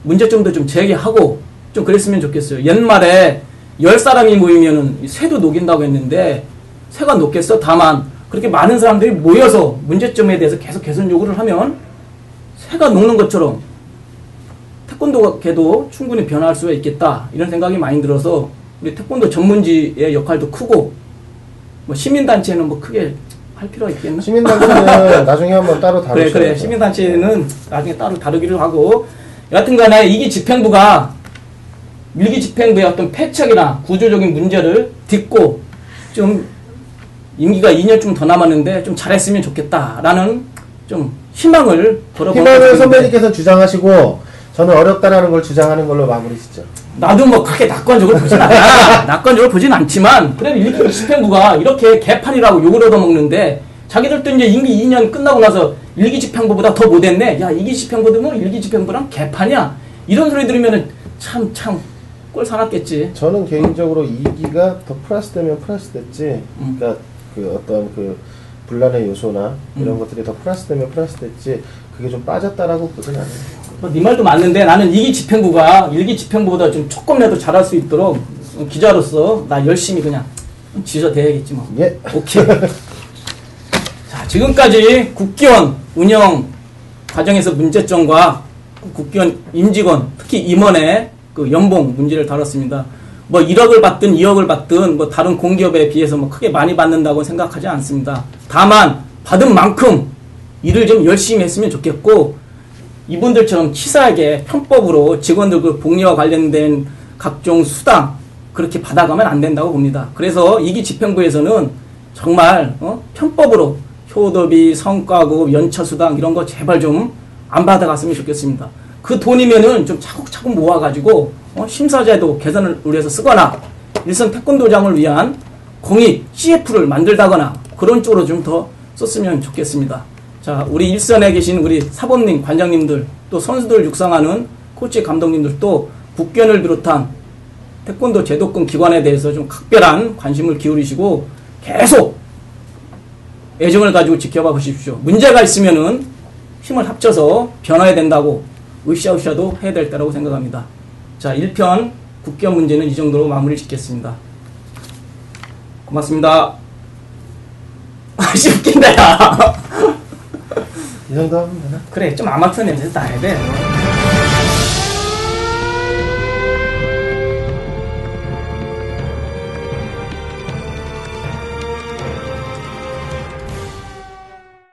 문제점도 좀 제기하고 좀 그랬으면 좋겠어요. 옛말에 10사람이 모이면은 새도 녹인다고 했는데 새가 녹겠어? 다만 그렇게 많은 사람들이 모여서 문제점에 대해서 계속 개선 요구를 하면 새가 녹는 것처럼 태권도계도 충분히 변화할 수가 있겠다 이런 생각이 많이 들어서 우리 태권도 전문지의 역할도 크고 뭐 시민단체는 뭐 크게 할 필요가 있겠나? 시민단체는 나중에 한번 따로 다루셔야죠. 그래 시민단체는 나중에 따로 다루기로 하고 여하튼간에 이기집행부가 일기집행부의 어떤 패착이나 구조적인 문제를 딛고 좀 임기가 2년쯤 더 남았는데 좀 잘했으면 좋겠다라는 좀 희망을 걸어보는 희망을 선배님께서 주장하시고 저는 어렵다라는 걸 주장하는 걸로 마무리 짓죠. 나도 뭐 그렇게 낙관적으로 보진 않아. 낙관적으로 보진 않지만 그래도 일기집행부가 이렇게 개판이라고 욕을 얻어먹는데 자기들도 이제 임기 2년 끝나고 나서 일기집행부보다 더 못했네. 야 이기집행부도 뭐 일기집행부랑 개판이야. 이런 소리 들으면은 참 꼴 사납겠지. 저는 개인적으로 2기가 더 플러스 되면 플러스 됐지. 그러니까 그 어떤 그 분란의 요소나 이런 것들이 더 플러스 되면 플러스 됐지. 그게 좀 빠졌다라고 보진 않아요. 네 말도 맞는데 나는 이기집행부가 일기집행부보다 좀 조금이라도 잘할 수 있도록 기자로서 나 열심히 그냥 지저대야겠지 뭐. 예. 오케이. 자, 지금까지 국기원 운영 과정에서 문제점과 국기원 임직원, 특히 임원의 그 연봉 문제를 다뤘습니다. 뭐 1억을 받든 2억을 받든 뭐 다른 공기업에 비해서 뭐 크게 많이 받는다고 생각하지 않습니다. 다만 받은 만큼 일을 좀 열심히 했으면 좋겠고 이분들처럼 치사하게 편법으로 직원들 그 복리와 관련된 각종 수당 그렇게 받아가면 안 된다고 봅니다. 그래서 이기집행부에서는 정말 편법으로 효도비, 성과급, 연차수당 이런 거 제발 좀 안 받아갔으면 좋겠습니다. 그 돈이면은 좀 차곡차곡 모아가지고 심사제도 개선을 위해서 쓰거나 일선 태권도장을 위한 공익 CF를 만들다거나 그런 쪽으로 좀 더 썼으면 좋겠습니다. 자, 우리 일선에 계신 우리 사범님, 관장님들 또 선수들 육상하는 코치 감독님들도 국견을 비롯한 태권도 제도권 기관에 대해서 좀 각별한 관심을 기울이시고 계속 애정을 가지고 지켜봐 보십시오. 문제가 있으면은 힘을 합쳐서 변화해야 된다고 으쌰으쌰도 해야 될 때라고 생각합니다. 자, 1편 국기원 문제는 이 정도로 마무리 짓겠습니다. 고맙습니다. 웃긴다, 야. 이 정도 하면 되나? 그래, 좀 아마추어 냄새 나야 돼.